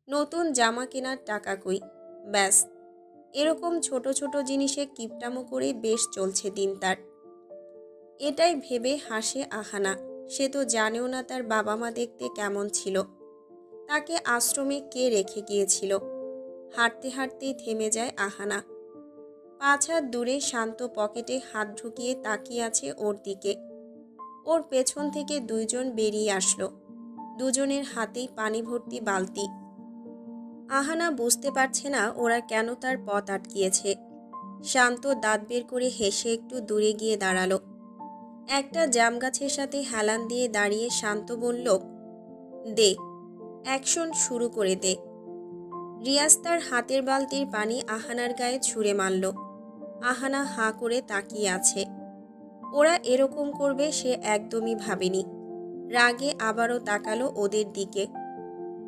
নতুন জামা কেনার টাকা কই? ব্যাস, এরকম ছোট ছোট জিনিসে কিপটামো করে বেশ চলছে দিন তার। এটাই ভেবে হাসে আহানা। সে তো জানেও না তার বাবা মা দেখতে কেমন ছিল, তাকে আশ্রমে কে রেখে গিয়েছিল। হাঁটতে হাঁটতেই থেমে যায় আহানা। 5 হাত দূরে শান্ত পকেটে হাত ঢুকিয়ে তাকিয়ে আছে ওর দিকে। ওর পেছন থেকে 2জন বেরিয়ে আসলো। দুজনের হাতেই পানি ভর্তি বালতি। আহানা বুঝতে পারছে না ওরা কেন তার পথ আটকিয়েছে। শান্ত দাঁত বের করে হেসে একটু দূরে গিয়ে দাঁড়ালো। একটা জাম গাছের সাথে হেলান দিয়ে দাঁড়িয়ে শান্ত বলল, দে, অ্যাকশন শুরু করে দে। রিয়াজ তার হাতের বালতির পানি আহানার গায়ে ছুঁড়ে মারল। আহানা হাঁ করে তাকিয়ে আছে। ওরা এরকম করবে সে একদমই ভাবেনি। রাগে আবারও তাকালো ওদের দিকে।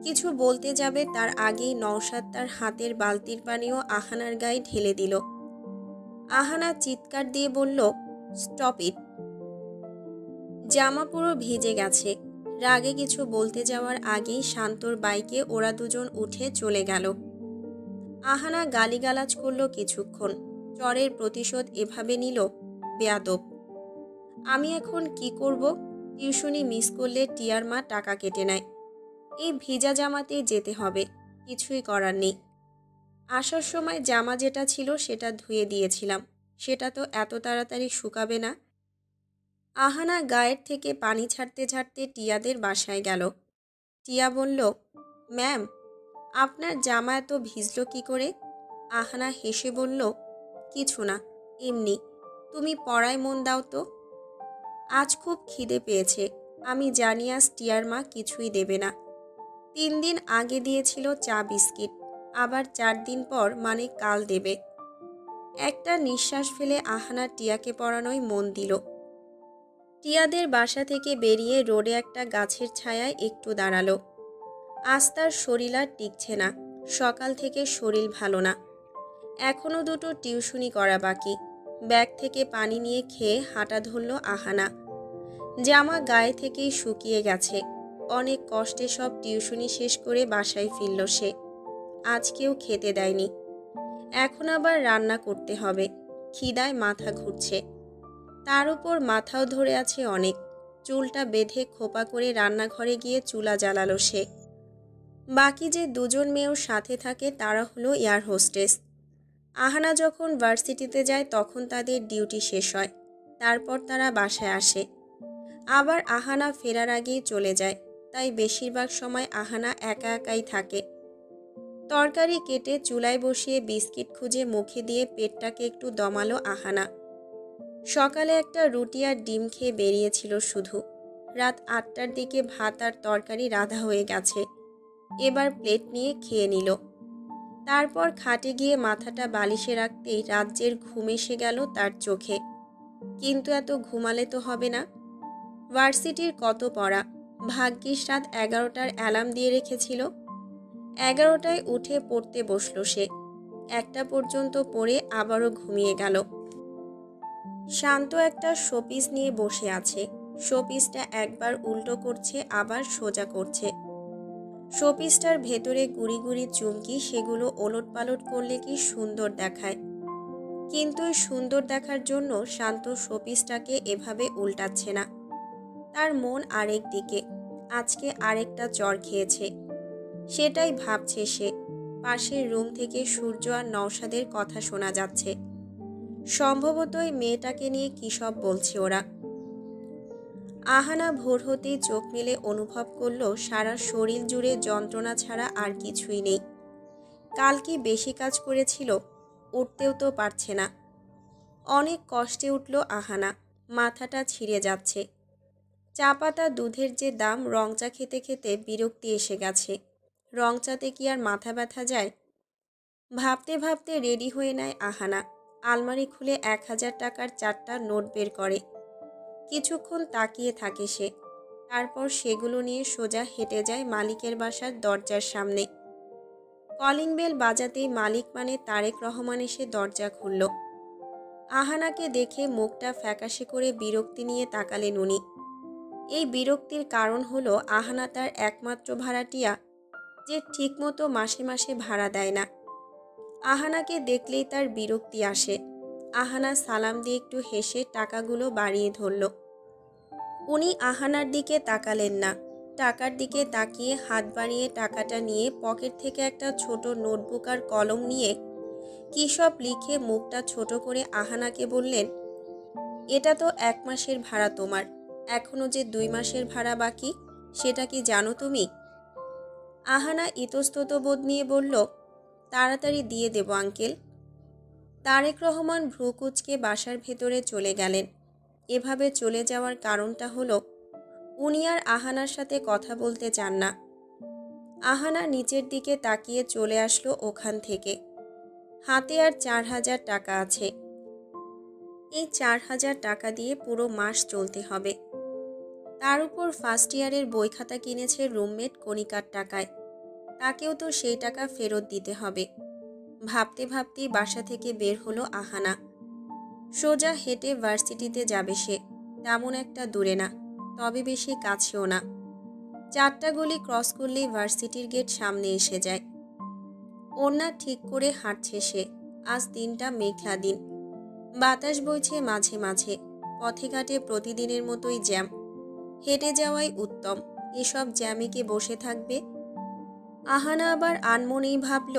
কিছু বলতে যাবে তার আগেই নওশাদ তার হাতের বালতির পানিও আহানার গায়ে ঢেলে দিল। আহানা চিৎকার দিয়ে বলল, স্টপ ইট। জামা পুরো ভিজে গেছে। রাগে কিছু বলতে যাওয়ার আগেই শান্তর বাইকে ওরা দুজন উঠে চলে গেল। আহানা গালিগালাজ করল কিছুক্ষণ। চরের প্রতিশোধ এভাবে নিল, বেয়াদব। আমি এখন কি করব? টিউশনি মিস করলে টিয়ার মা টাকা কেটে নেয়। এই ভিজা জামাতেই যেতে হবে, কিছুই করার নেই। আসার সময় জামা যেটা ছিল সেটা ধুয়ে দিয়েছিলাম, সেটা তো এত তাড়াতাড়ি শুকাবে না। আহানা গায়ের থেকে পানি ছাড়তে ছাড়তে টিয়াদের বাসায় গেল। টিয়া বলল, ম্যাম, আপনার জামা এত ভিজল কি করে? আহানা হেসে বলল, কিছু না, এমনি। তুমি পড়ায় মন দাও তো। আজ খুব খিদে পেয়েছে। আমি জানি আজ টিয়ার মা কিছুই দেবে না। 3 দিন আগে দিয়েছিল চা বিস্কিট, আবার 4 দিন পর মানে কাল দেবে। একটা নিঃশ্বাস ফেলে আহানা টিয়াকে পড়ানোয় মন দিল। টিয়াদের বাসা থেকে বেরিয়ে রোডে একটা গাছের ছায়ায় একটু দাঁড়ালো। আজ তার শরীর আর টিকছে না। সকাল থেকে শরীর ভালো না। এখনও 2টো টিউশনি করা বাকি। ব্যাগ থেকে পানি নিয়ে খেয়ে হাঁটা ধরল আহানা। জামা গায়ে থেকেই শুকিয়ে গেছে। অনেক কষ্টে সব টিউশনি শেষ করে বাসায় ফিরল সে। আজকেও খেতে দেয়নি। এখন আবার রান্না করতে হবে। খিদায় মাথা ঘুরছে। তার উপর মাথাও ধরে আছে অনেক। চুলটা বেঁধে খোপা করে রান্নাঘরে গিয়ে চুলা জ্বালালো সে। বাকি যে 2জন মেয়েও সাথে থাকে তারা হলো এয়ার হোস্টেস। আহানা যখন ভার্সিটিতে যায় তখন তাদের ডিউটি শেষ হয়। তারপর তারা বাসায় আসে। আবার আহানা ফেরার আগেই চলে যায়। তাই বেশিরভাগ সময় আহানা একা একাই থাকে। তরকারি কেটে চুলায় বসিয়ে বিস্কিট খুঁজে মুখে দিয়ে পেটটাকে একটু দমালো আহানা। সকালে একটা রুটি আর ডিম খেয়ে বেরিয়েছিল শুধু। রাত 8টার দিকে ভাত আর তরকারি রাঁধা হয়ে গেছে। এবার প্লেট নিয়ে খেয়ে নিল। তারপর খাটে গিয়ে মাথাটা বালিশে রাখতেই রাজ্যের ঘুম এসে গেল তার চোখে। কিন্তু এত ঘুমালে তো হবে না। ভার্সিটির কত পড়া। ভাগ্যিস রাত 11টার অ্যালার্ম দিয়ে রেখেছিল। 11টায় উঠে পড়তে বসল সে। 1টা পর্যন্ত পড়ে আবারও ঘুমিয়ে গেল। শান্ত একটা শোপিস নিয়ে বসে আছে। শোপিসটা একবার উল্টো করছে আবার সোজা করছে। শোপিসটার ভেতরে গুড়ি গুড়ি চুমকি, সেগুলো ওলটপালট করলে কি সুন্দর দেখায়। কিন্তু এই সুন্দর দেখার জন্য শান্ত শোপিসটাকে এভাবে উল্টাচ্ছে না। তার মন আরেক দিকে। আজকে আরেকটা চর খেয়েছে। সেটাই ভাবছে সে। পাশের রুম থেকে সূর্য আর নওশাদের কথা শোনা যাচ্ছে। সম্ভবত এই মেয়েটাকে নিয়ে কী সব বলছে ওরা। আহানা ভোর হতেই চোখ মেলে অনুভব করল সারা শরীর জুড়ে যন্ত্রণা ছাড়া আর কিছুই নেই। কাল কি বেশি কাজ করেছিল? উঠতেও তো পারছে না। অনেক কষ্টে উঠল আহানা। মাথাটা ছিঁড়ে যাচ্ছে। চা পাতা দুধের যে দাম, রং চা খেতে খেতে বিরক্তি এসে গেছে। রং চাতে কি আর মাথা ব্যথা যায়? ভাবতে ভাবতে রেডি হয়ে নেয় আহানা। আলমারি খুলে 1000 টাকার 4টা নোট বের করে। কিছুক্ষণ তাকিয়ে থাকে সে। তারপর সেগুলো নিয়ে সোজা হেঁটে যায় মালিকের বাসার দরজার সামনে। কলিং বেল বাজাতেই মালিক মানে তারেক রহমান এসে দরজা খুলল। আহানাকে দেখে মুখটা ফ্যাকাশে করে বিরক্তি নিয়ে তাকালেন উনি। এই বিরক্তির কারণ হলো আহানা তার একমাত্র ভাড়াটিয়া, যে ঠিকমতো মাসে মাসে ভাড়া দেয় না। আহানাকে দেখলেই তার বিরক্তি আসে। আহানা সালাম দিয়ে একটু হেসে টাকাগুলো বাড়িয়ে ধরল। উনি আহানার দিকে তাকালেন না। টাকার দিকে তাকিয়ে হাত বাড়িয়ে টাকাটা নিয়ে পকেট থেকে একটা ছোট নোটবুক আর কলম নিয়ে কী সব লিখে মুখটা ছোট করে আহানাকে বললেন, এটা তো 1 মাসের ভাড়া তোমার। এখনও যে 2 মাসের ভাড়া বাকি, সেটা কি জানো তুমি? আহানা ইতস্তত বোধ নিয়ে বলল, তাড়াতাড়ি দিয়ে দেব আঙ্কেল। তারেক রহমান ভ্রুকুচকে বাসার ভেতরে চলে গেলেন। এভাবে চলে যাওয়ার কারণটা হলো উনি আর আহানার সাথে কথা বলতে চান না। আহানা নিচের দিকে তাকিয়ে চলে আসলো ওখান থেকে। হাতে আর 4,000 টাকা আছে। এই 4,000 টাকা দিয়ে পুরো মাস চলতে হবে। তার উপর ফার্স্ট ইয়ারের বই খাতা কিনেছে রুমমেট কণিকার টাকায়। তাকেও তো সেই টাকা ফেরত দিতে হবে। ভাবতে ভাবতেই বাসা থেকে বের হলো আহানা। সোজা হেঁটে ভার্সিটিতে যাবে সে। তেমন একটা দূরে না, তবে বেশি কাছেও না। 4টা গলি ক্রস করলেই ভার্সিটির গেট সামনে এসে যায়। ওড়না ঠিক করে হাঁটছে সে। আজ দিনটা মেঘলা দিন। বাতাস বইছে মাঝে মাঝে। পথে ঘাটে প্রতিদিনের মতোই জ্যাম। হেঁটে যাওয়াই উত্তম। এসব জ্যামে কে বসে থাকবে? আহানা আবার আনমনেই ভাবল,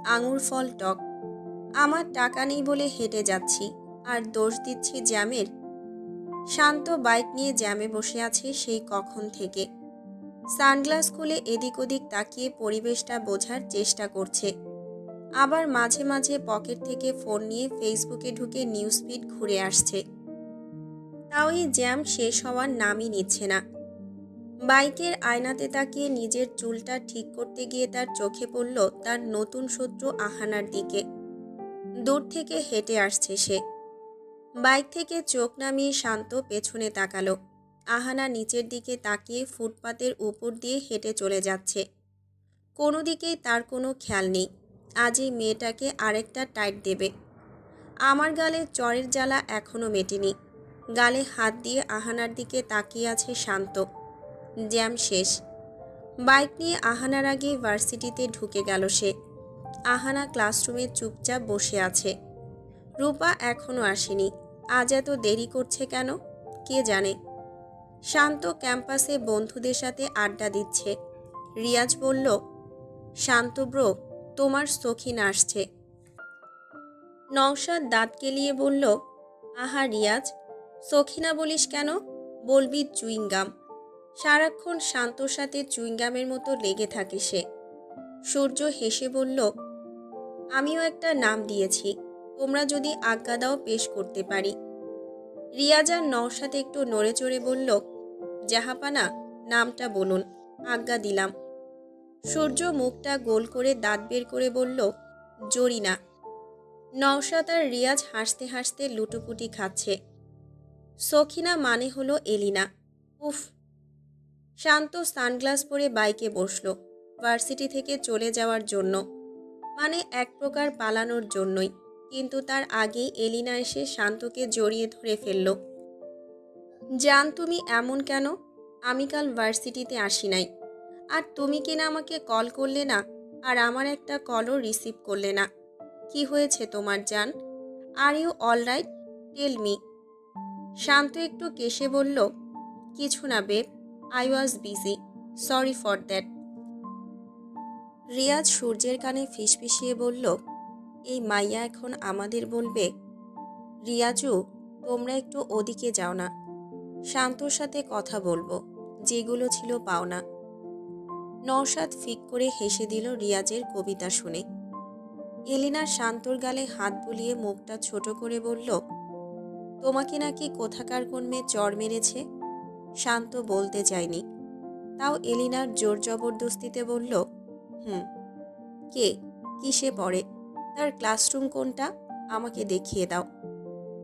আঙুর ফল টক। আমার টাকা নেই বলে হেঁটে যাচ্ছি, আর দোষ দিচ্ছি জ্যামের। শান্ত বাইক নিয়ে জ্যামে বসে আছে সেই কখন থেকে। সানগ্লাস খুলে এদিক ওদিক তাকিয়ে পরিবেশটা বোঝার চেষ্টা করছে। আবার মাঝে মাঝে পকেট থেকে ফোন নিয়ে ফেসবুকে ঢুকে নিউজ ফিড ঘুরে আসছে। তাও এই জ্যাম শেষ হওয়ার নামই নিচ্ছে না। বাইকের আয়নাতে তাকিয়ে নিজের চুলটা ঠিক করতে গিয়ে তার চোখে পড়ল তার নতুন শত্রু আহানার দিকে। দূর থেকে হেঁটে আসছে সে। বাইক থেকে চোখ নামিয়ে শান্ত পেছনে তাকালো। আহানা নিচের দিকে তাকিয়ে ফুটপাতের উপর দিয়ে হেঁটে চলে যাচ্ছে। কোনো দিকেই তার কোনো খেয়াল নেই। আজ এই মেয়েটাকে আরেকটা টাইট দেবে। আমার গালে চরের জ্বালা এখনও মেটেনি। গালে হাত দিয়ে আহানার দিকে তাকিয়ে আছে শান্ত। জ্যাম শেষ। বাইক নিয়ে আহানার আগে ভার্সিটিতে ঢুকে গেল সে। আহানা ক্লাসরুমে চুপচাপ বসে আছে। রূপা এখনও আসেনি। আজ এত দেরি করছে কেন কে জানে। শান্ত ক্যাম্পাসে বন্ধুদের সাথে আড্ডা দিচ্ছে। রিয়াজ বলল, শান্ত ব্রো, তোমার সখিনা আসছে। নওশাদ দাঁত কেলিয়ে বলল, আহা রিয়াজ, সখিনা বলিস কেন? বলবি চুইংগাম। সারাক্ষণ শান্তর সাথে চুইংগামের মতো লেগে থাকে সে। সূর্য হেসে বলল, আমিও একটা নাম দিয়েছি, তোমরা যদি আজ্ঞা দাও পেশ করতে পারি। রিয়াজ আর নওশাদ একটু নড়ে চড়ে বলল, জাহাপানা, নামটা বলুন, আজ্ঞা দিলাম। সূর্য মুখটা গোল করে দাঁত বের করে বলল, জরিনা। নওশাদ আর রিয়াজ হাসতে হাসতে লুটোপুটি খাচ্ছে। সখিনা মানে হলো এলিনা। উফ। শান্ত সানগ্লাস পরে বাইকে বসলো ভার্সিটি থেকে চলে যাওয়ার জন্য, মানে এক প্রকার পালানোর জন্যই। কিন্তু তার আগেই এলিনা এসে শান্তকে জড়িয়ে ধরে ফেলল। জান, তুমি এমন কেন? আমি কাল ভার্সিটিতে আসি নাই, আর তুমি কিনা আমাকে কল করলে না, আর আমার একটা কলও রিসিভ করলে না। কি হয়েছে তোমার জান? Are you all right? Tell me. Shanto একটু কেশে বলল, কিছু না babe, I was busy, sorry for that. Riaz সূর্যের কানে ফিসফিসিয়ে বলল, এই মাইয়া এখন আমাদের বলবে। রিয়াজু, তোমরা একটু ওদিকে যাও না, শান্তর সাথে কথা বলবো, যেগুলো ছিল পাওনা। নওশাদ ফিক করে হেসে দিল রিয়াজের কবিতা শুনে। এলিনা শান্তর গালে হাত বুলিয়ে মুখটা ছোট করে বলল, তোমাকে নাকি কোথাকার কোন মেয়ে চর মেরেছে? শান্ত বলতে চায়নি, তাও এলিনার জোর জবরদস্তিতে বলল, হুম। কে? কিসে পড়ে? তার ক্লাসরুম কোনটা? আমাকে দেখিয়ে দাও।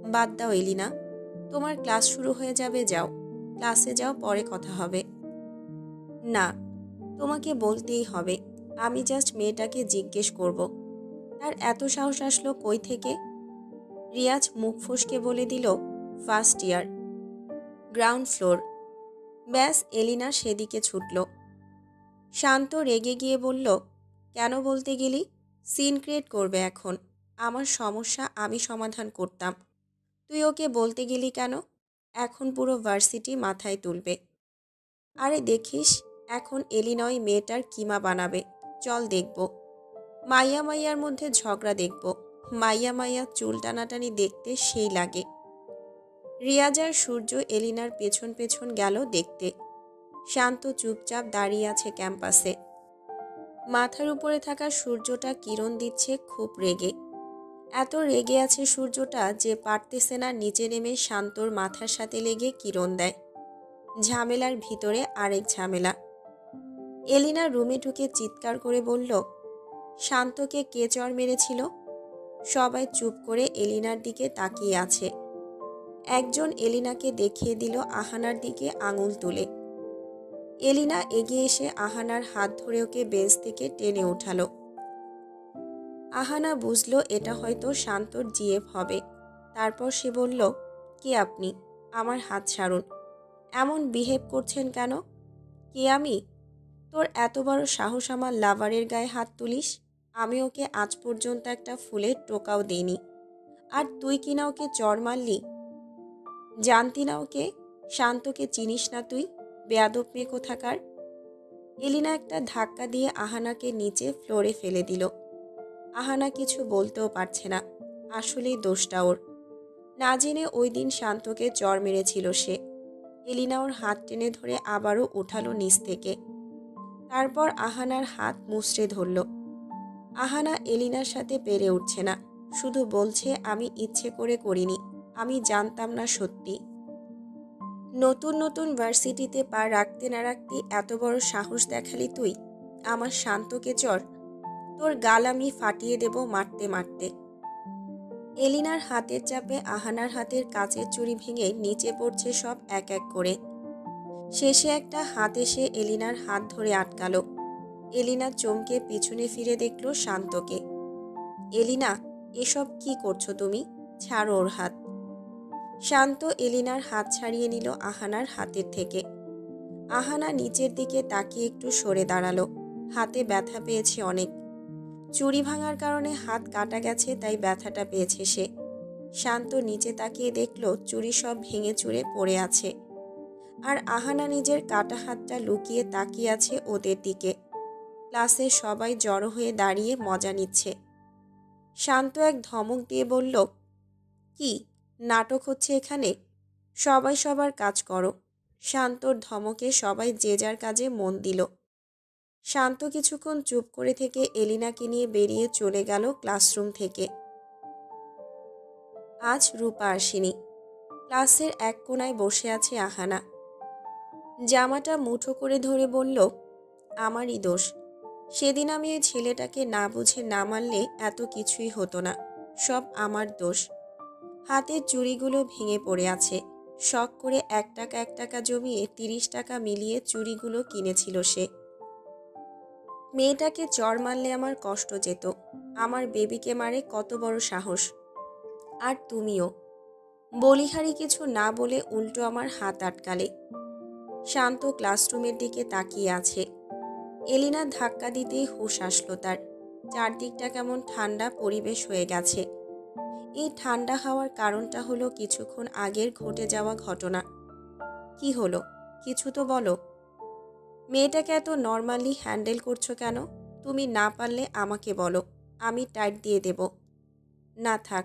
বাদ দাও এলিনা, তোমার ক্লাস শুরু হয়ে যাবে, যাও ক্লাসে যাও, পরে কথা হবে। না, তোমাকে বলতেই হবে। আমি জাস্ট মেয়েটাকে জিজ্ঞেস করব, তার এত সাহস আসলো কই থেকে? রিয়াজ মুখ ফসকে বলে দিল, ফার্স্ট ইয়ার, গ্রাউন্ড ফ্লোর। ব্যাস, এলিনা সেদিকে ছুটল। শান্ত রেগে গিয়ে বলল, কেন বলতে গেলি? সিন ক্রিয়েট করবে এখন। আমার সমস্যা আমি সমাধান করতাম, তুই ওকে বলতে গেলি কেন? এখন পুরো ভার্সিটি মাথায় তুলবে। আরে দেখিস, এখন এলিনয় মেয়েটার কিমা বানাবে। চল দেখব। মাইয়া মাইয়ার মধ্যে ঝগড়া দেখব। মাইয়া মাইয়া চুল টানাটানি দেখতে সেই লাগে। রিয়াজ আর সূর্য এলিনার পেছন পেছন গেল দেখতে। শান্ত চুপচাপ দাঁড়িয়ে আছে ক্যাম্পাসে। মাথার উপরে থাকা সূর্যটা কিরণ দিচ্ছে খুব রেগে। এত রেগে আছে সূর্যটা যে পারতেছে না নিচে নেমে শান্তর মাথার সাথে লেগে কিরণ দেয়। ঝামেলার ভিতরে আরেক ঝামেলা। এলিনা রুমে ঢুকে চিৎকার করে বলল, শান্তকে কে চড় মেরেছিল? সবাই চুপ করে এলিনার দিকে তাকিয়ে আছে। একজন এলিনাকে দেখিয়ে দিল আহানার দিকে আঙুল তুলে। এলিনা এগিয়ে এসে আহানার হাত ধরে ওকে বেঞ্চ থেকে টেনে উঠালো। আহানা বুঝলো এটা হয়তো শান্তর জিএফ হবে। তারপর সে বলল, কে আপনি? আমার হাত ছাড়ুন। এমন বিহেভ করছেন কেন? কে আমি? তোর এত বড় সাহস আমার লাভারের গায়ে হাত তুলিস? আমি ওকে আজ পর্যন্ত একটা ফুলের টোকাও দিইনি, আর তুই কিনা ওকে চড় মারলি? জানতি না ওকে? শান্তকে চিনিস না তুই? বেয়াদব মেয়ে কোথাকার। এলিনা একটা ধাক্কা দিয়ে আহানাকে নিচে ফ্লোরে ফেলে দিল। আহানা কিছু বলতেও পারছে না। আসলেই দোষটা ওর। না জেনে ওই দিন শান্তকে চড় মেরেছিল সে। এলিনা ওর হাত টেনে ধরে আবারও উঠালো নিচ থেকে। তারপর আহানার হাত মুচড়ে ধরল। আহানা এলিনার সাথে পেরে উঠছে না, শুধু বলছে, আমি ইচ্ছে করে করিনি, আমি জানতাম না সত্যি। নতুন নতুন ভার্সিটিতে পা রাখতে না রাখতে এত বড় সাহস দেখালি তুই? আমার শান্তকে চড়? তোর গাল আমি ফাটিয়ে দেব মারতে মারতে। এলিনার হাতের চাপে আহানার হাতের কাচের চুড়ি ভেঙে নিচে পড়ছে সব এক এক করে। শেষে একটা হাত এসে এলিনার হাত ধরে আটকালো। এলিনা চমকে পিছনে ফিরে দেখল শান্তকে। এলিনা, এসব কি করছো তুমি? ছাড়ো ওর হাত। শান্ত এলিনার হাত ছাড়িয়ে নিল আহানার হাতের থেকে। আহানা নিচের দিকে তাকিয়ে একটু সরে দাঁড়ালো। হাতে ব্যথা পেয়েছে অনেক। চুড়ি ভাঙার কারণে হাত কাটা গেছে, তাই ব্যথাটা পেয়েছে সে। শান্ত নিচে তাকিয়ে দেখল চুড়ি সব ভেঙে চুরে পড়ে আছে। আর আহানা নিজের কাটা হাতটা লুকিয়ে তাকিয়ে আছে ওদের দিকে। ক্লাসে সবাই জড়ো হয়ে দাঁড়িয়ে মজা নিচ্ছে। শান্ত এক ধমক দিয়ে বলল, কি নাটক হচ্ছে এখানে? সবাই সবার কাজ করো। শান্তর ধমকে সবাই যে যার কাজে মন দিল। শান্ত কিছুক্ষণ চুপ করে থেকে এলিনাকে নিয়ে বেরিয়ে চলে গেল ক্লাসরুম থেকে। আজ রূপা আসেনি। ক্লাসের এক কোনায় বসে আছে আহানা। জামাটা মুঠো করে ধরে বলল, আমারই দোষ। সেদিন আমি ওই ছেলেটাকে না বুঝে না মারলে এত কিছুই হতো না। সব আমার দোষ। হাতের চুড়িগুলো ভেঙে পড়ে আছে। শখ করে 1 টাকা জমিয়ে 30 টাকা মিলিয়ে চুড়িগুলো কিনেছিল সে। মেয়েটাকে চড় মারলে আমার কষ্ট যেত। আমার বেবিকে মারে কত বড় সাহস! আর তুমিও। বলিহারি কিছু না বলে উল্টো আমার হাত আটকালে। শান্ত ক্লাসরুমের দিকে তাকিয়ে আছে। এলিনা ধাক্কা দিতেই হুঁশ আসলো তার। চারদিকটা কেমন ঠান্ডা পরিবেশ হয়ে গেছে। এই ঠান্ডা হওয়ার কারণটা হলো কিছুক্ষণ আগের ঘটে যাওয়া ঘটনা। কি হলো? কিছু তো বলো। মেয়েটাকে এত নর্মালি হ্যান্ডেল করছো কেন? তুমি না পারলে আমাকে বলো, আমি টাইট দিয়ে দেব। না থাক,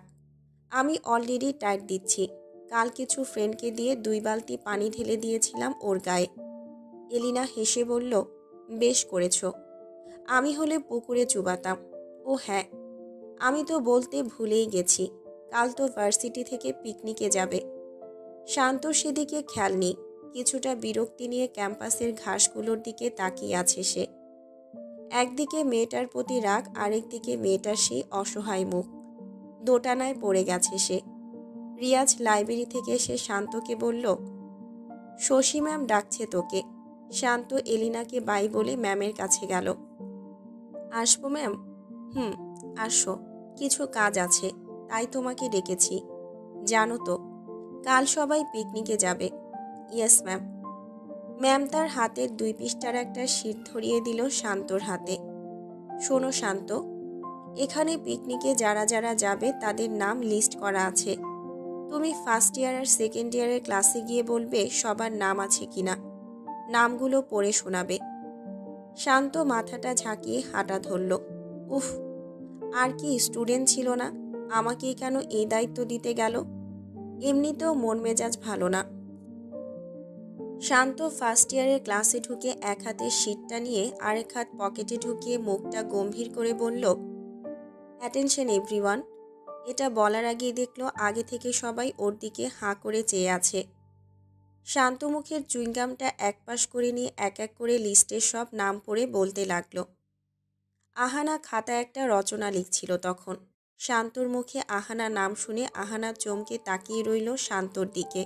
আমি অলরেডি টাইট দিচ্ছি। কাল কিছু ফ্রেন্ডকে দিয়ে 2 বালতি পানি ঢেলে দিয়েছিলাম ওর গায়ে। এলিনা হেসে বলল, বেশ করেছ। আমি হলে পুকুরে চুবাতাম। ও হ্যাঁ, আমি তো বলতে ভুলেই গেছি, কাল তো ভার্সিটি থেকে পিকনিকে যাবে। শান্ত সেদিকে খেয়াল নেই। কিছুটা বিরক্তি নিয়ে ক্যাম্পাসের ঘাসগুলোর দিকে তাকিয়ে আছে সে। একদিকে মেয়েটার প্রতি রাগ, আরেকদিকে মেয়েটার সেই অসহায় মুখ। দোটানায় পড়ে গেছে সে। রিয়াজ লাইব্রেরি থেকে এসে শান্তকে বলল, শশী ম্যাম ডাকছে তোকে। শান্ত এলিনাকে বাই বলে ম্যামের কাছে গেল। আসবো ম্যাম? হুম, আসো। কিছু কাজ আছে, তাই তোমাকে ডেকেছি। জানো তো, কাল সবাই পিকনিকে যাবে। Yes ma'am. ম্যাম তার হাতের 2 পৃষ্ঠার একটা শীট ধরিয়ে দিল শান্তর হাতে। শোনো শান্ত, এখানে পিকনিকে যারা যারা যাবে তাদের নাম লিস্ট করা আছে। তুমি ফার্স্ট ইয়ার আর সেকেন্ড ইয়ারের ক্লাসে গিয়ে বলবে সবার নাম আছে কিনা। নামগুলো পড়ে শোনাবে। শান্ত মাথাটা ঝাঁকিয়ে হাঁটা ধরল। উফ, আর কি স্টুডেন্ট ছিল না? আমাকেই কেন এই দায়িত্ব দিতে গেল? এমনিতেও মন মেজাজ ভালো না। শান্ত ফার্স্ট ইয়ারের ক্লাসে ঢুকে এক হাতে শীটটা নিয়ে আরেক হাত পকেটে ঢুকিয়ে মুখটা গম্ভীর করে বলল, অ্যাটেনশন এভরিওয়ান। এটা বলার আগেই দেখলো আগে থেকে সবাই ওর দিকে হাঁ করে চেয়ে আছে। শান্ত মুখের চুইংগামটা একপাশ করে নিয়ে এক এক করে লিস্টের সব নাম পড়ে বলতে লাগলো। আহানা খাতায় একটা রচনা লিখছিল তখন। শান্তর মুখে আহানা নাম শুনে আহানা চমকে তাকিয়ে রইল শান্তর দিকে।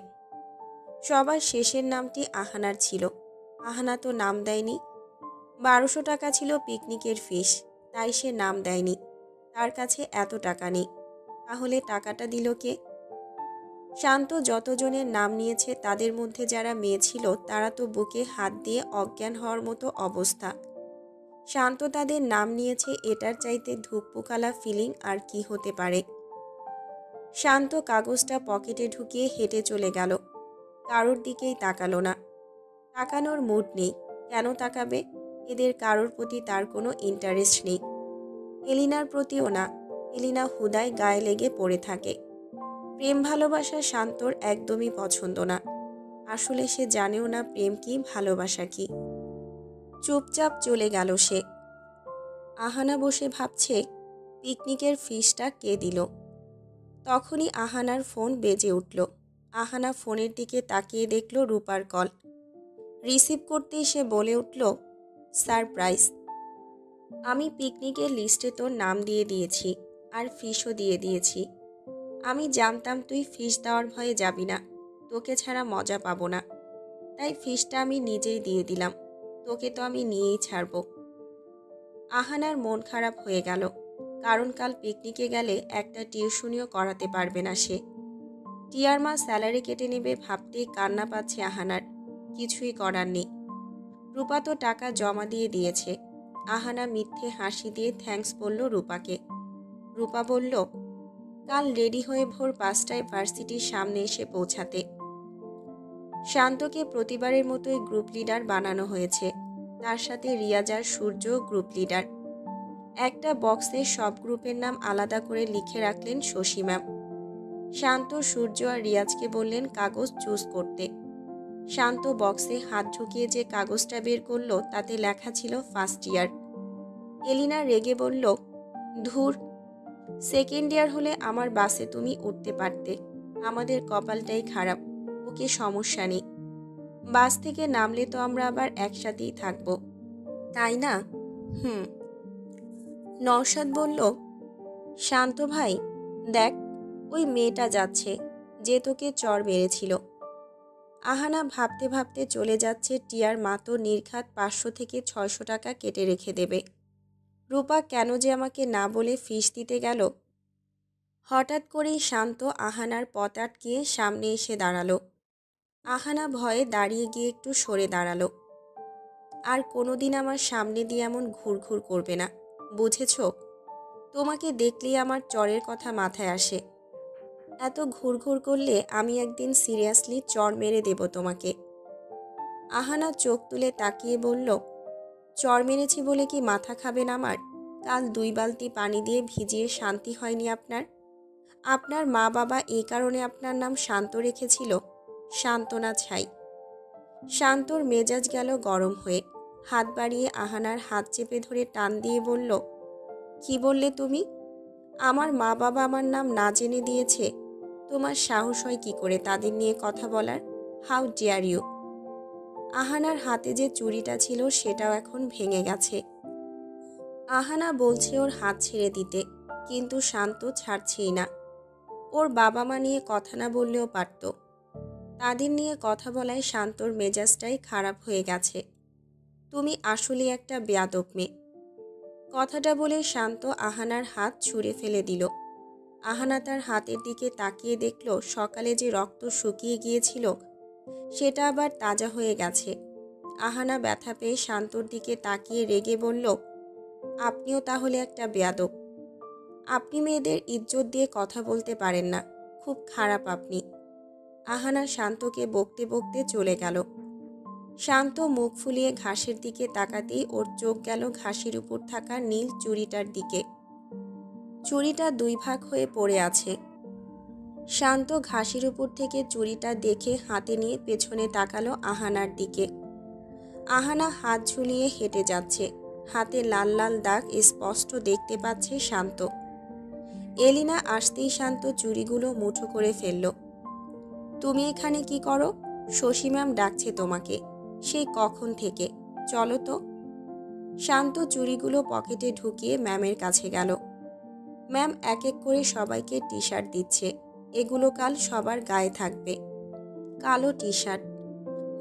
সবার শেষের নামটি আহানার ছিল। আহানা তো নাম দেয়নি। 1200 টাকা ছিল পিকনিকের ফিস, তাই সে নাম দেয়নি। তার কাছে এত টাকা নেই। তাহলে টাকাটা দিল কে? শান্ত যতজনের নাম নিয়েছে তাদের মধ্যে যারা মেয়ে ছিল তারা তো বুকে হাত দিয়ে অজ্ঞান হওয়ার মতো অবস্থা। শান্ত তাদের নাম নিয়েছে, এটার চাইতে ধুকপুকালা ফিলিং আর কি হতে পারে। শান্ত কাগজটা পকেটে ঢুকিয়ে হেঁটে চলে গেল। কারোর দিকেই তাকালো না। তাকানোর মুড নেই। কেন তাকাবে? এদের কারোর প্রতি তার কোনো ইন্টারেস্ট নেই। এলিনার প্রতিও না। এলিনা হুদায় গায়ে লেগে পড়ে থাকে। প্রেম ভালোবাসা শান্তর একদমই পছন্দ না। আসলে সে জানেও না প্রেম কি, ভালোবাসা কি। চুপচাপ চলে গেল সে। আহানা বসে ভাবছে পিকনিকের ফিসটা কে দিল। তখনই আহানার ফোন বেজে উঠল। আহানা ফোনের দিকে তাকিয়ে দেখল রূপার কল। রিসিভ করতেই সে বলে উঠল, সারপ্রাইজ। আমি পিকনিকের লিস্টে তোর নাম দিয়ে দিয়েছি, আর ফিসও দিয়ে দিয়েছি। আমি জানতাম তুই ফিস দেওয়ার ভয়ে যাবি না, তোকে ছাড়া মজা পাবো না, তাই ফিসটা আমি নিজেই দিয়ে দিলাম। তোকে তো আমি নিয়েই ছাড়ব। আহানার মন খারাপ হয়ে গেল, কারণ কাল পিকনিকে গেলে একটা টিউশনিও করাতে পারবে না সে। টিয়ার মা স্যালারি কেটে নেবে ভাবতেই কান্না পাচ্ছে আহানার। কিছুই করার নেই। রূপা তো টাকা জমা দিয়ে দিয়েছে। আহানা মিথ্যে হাসি দিয়ে থ্যাঙ্কস বলল রূপাকে। রূপা বলল, কাল রেডি হয়ে ভোর 5টায় ভার্সিটির সামনে এসে পৌঁছাতে। শান্তকে প্রতিবারের মতোই গ্রুপ লিডার বানানো হয়েছে। তার সাথে রিয়াজ আর সূর্য গ্রুপ লিডার। একটা বক্সে সব গ্রুপের নাম আলাদা করে লিখে রাখলেন শশী ম্যাম। শান্ত, সূর্য আর রিয়াজকে বললেন কাগজ চুজ করতে। শান্ত বক্সে হাত ঢুকিয়ে যে কাগজটা বের করলো তাতে লেখা ছিল ফার্স্ট ইয়ার। এলিনা রেগে বলল, ধুর, সেকেন্ড ইয়ার হলে আমার বাসে তুমি উঠতে পারতে। আমাদের কপালটাই খারাপ। ওকে, সমস্যা নেই। বাস থেকে নামলে তো আমরা আবার একসাথেই থাকবো, তাই না? হুম। নওশাদ বলল, শান্ত ভাই, দেখ ওই মেয়েটা যাচ্ছে যে তোকে চড় মেরেছিল। আহানা ভাবতে ভাবতে চলে যাচ্ছে। টিয়ার মা তো নির্ঘাত 500 থেকে 600 টাকা কেটে রেখে দেবে। রূপা কেন যে আমাকে না বলে ফিস দিতে গেল। হঠাৎ করেই শান্ত আহানার পথ আটকিয়ে সামনে এসে দাঁড়ালো। আহানা ভয়ে দাঁড়িয়ে গিয়ে একটু সরে দাঁড়ালো। আর কোনোদিন আমার সামনে দিয়ে এমন ঘুরঘুর করবে না, বুঝেছ? তোমাকে দেখলেই আমার চরের কথা মাথায় আসে। এত ঘুরঘুর করলে আমি একদিন সিরিয়াসলি চর মেরে দেব তোমাকে। আহানা চোখ তুলে তাকিয়ে বলল, চর মেরেছি বলে কি মাথা খাবেন আমার? কাল 2 বালতি পানি দিয়ে ভিজিয়ে শান্তি হয়নি আপনার? আপনার মা বাবা এই কারণে আপনার নাম শান্ত রেখেছিল? শান্ত না ছাই। শান্তর মেজাজ গেল গরম হয়ে। হাত বাড়িয়ে আহানার হাত চেপে ধরে টান দিয়ে বলল, কি বললে তুমি? আমার মা বাবা আমার নাম না জেনে দিয়েছে? তোমার সাহস হয় কি করে তাদের নিয়ে কথা বলার? How deer you! আহানার হাতে যে চুড়িটা ছিল সেটাও এখন ভেঙে গেছে। আহানা বলছে ওর হাত ছেড়ে দিতে, কিন্তু শান্ত ছাড়ছেই না। ওর বাবা মা নিয়ে কথা না বললেও পারত। তাদের নিয়ে কথা বলায় শান্তর মেজাজটাই খারাপ হয়ে গেছে। তুমি আসলে একটা বেয়াদব মেয়ে। কথাটা বলে শান্ত আহানার হাত ছুঁড়ে ফেলে দিল। আহানা তার হাতের দিকে তাকিয়ে দেখল সকালে যে রক্ত শুকিয়ে গিয়েছিল সেটা আবার তাজা হয়ে গেছে। আহানা ব্যথা পেয়ে শান্তর দিকে তাকিয়ে রেগে বলল, আপনিও তাহলে একটা বেয়াদব। আপনি মেয়েদের ইজ্জত দিয়ে কথা বলতে পারেন না, খুব খারাপ আপনি। আহানা শান্তকে বকতে বকতে চলে গেল। শান্ত মুখ ফুলিয়ে ঘাসের দিকে তাকাতেই ওর চোখ গেল ঘাসের উপর থাকা নীল চুড়িটার দিকে। চুড়িটা 2 ভাগ হয়ে পড়ে আছে। শান্ত ঘাসের উপর থেকে চুড়িটা দেখে হাতে নিয়ে পেছনে তাকালো আহানার দিকে। আহানা হাত ঝুলিয়ে হেঁটে যাচ্ছে। হাতে লাল লাল দাগ স্পষ্ট দেখতে পাচ্ছে শান্ত। এলিনা আসতেই শান্ত চুড়িগুলো মুঠো করে ফেলল। তুমি এখানে কি করো? শশী ম্যাম ডাকছে তোমাকে, সেই কখন থেকে। চলো তো। শান্ত চুড়িগুলো পকেটে ঢুকিয়ে ম্যামের কাছে গেল। ম্যাম এক এক করে সবাইকে টি শার্ট দিচ্ছে। এগুলো কাল সবার গায়ে থাকবে। কালো টি শার্ট,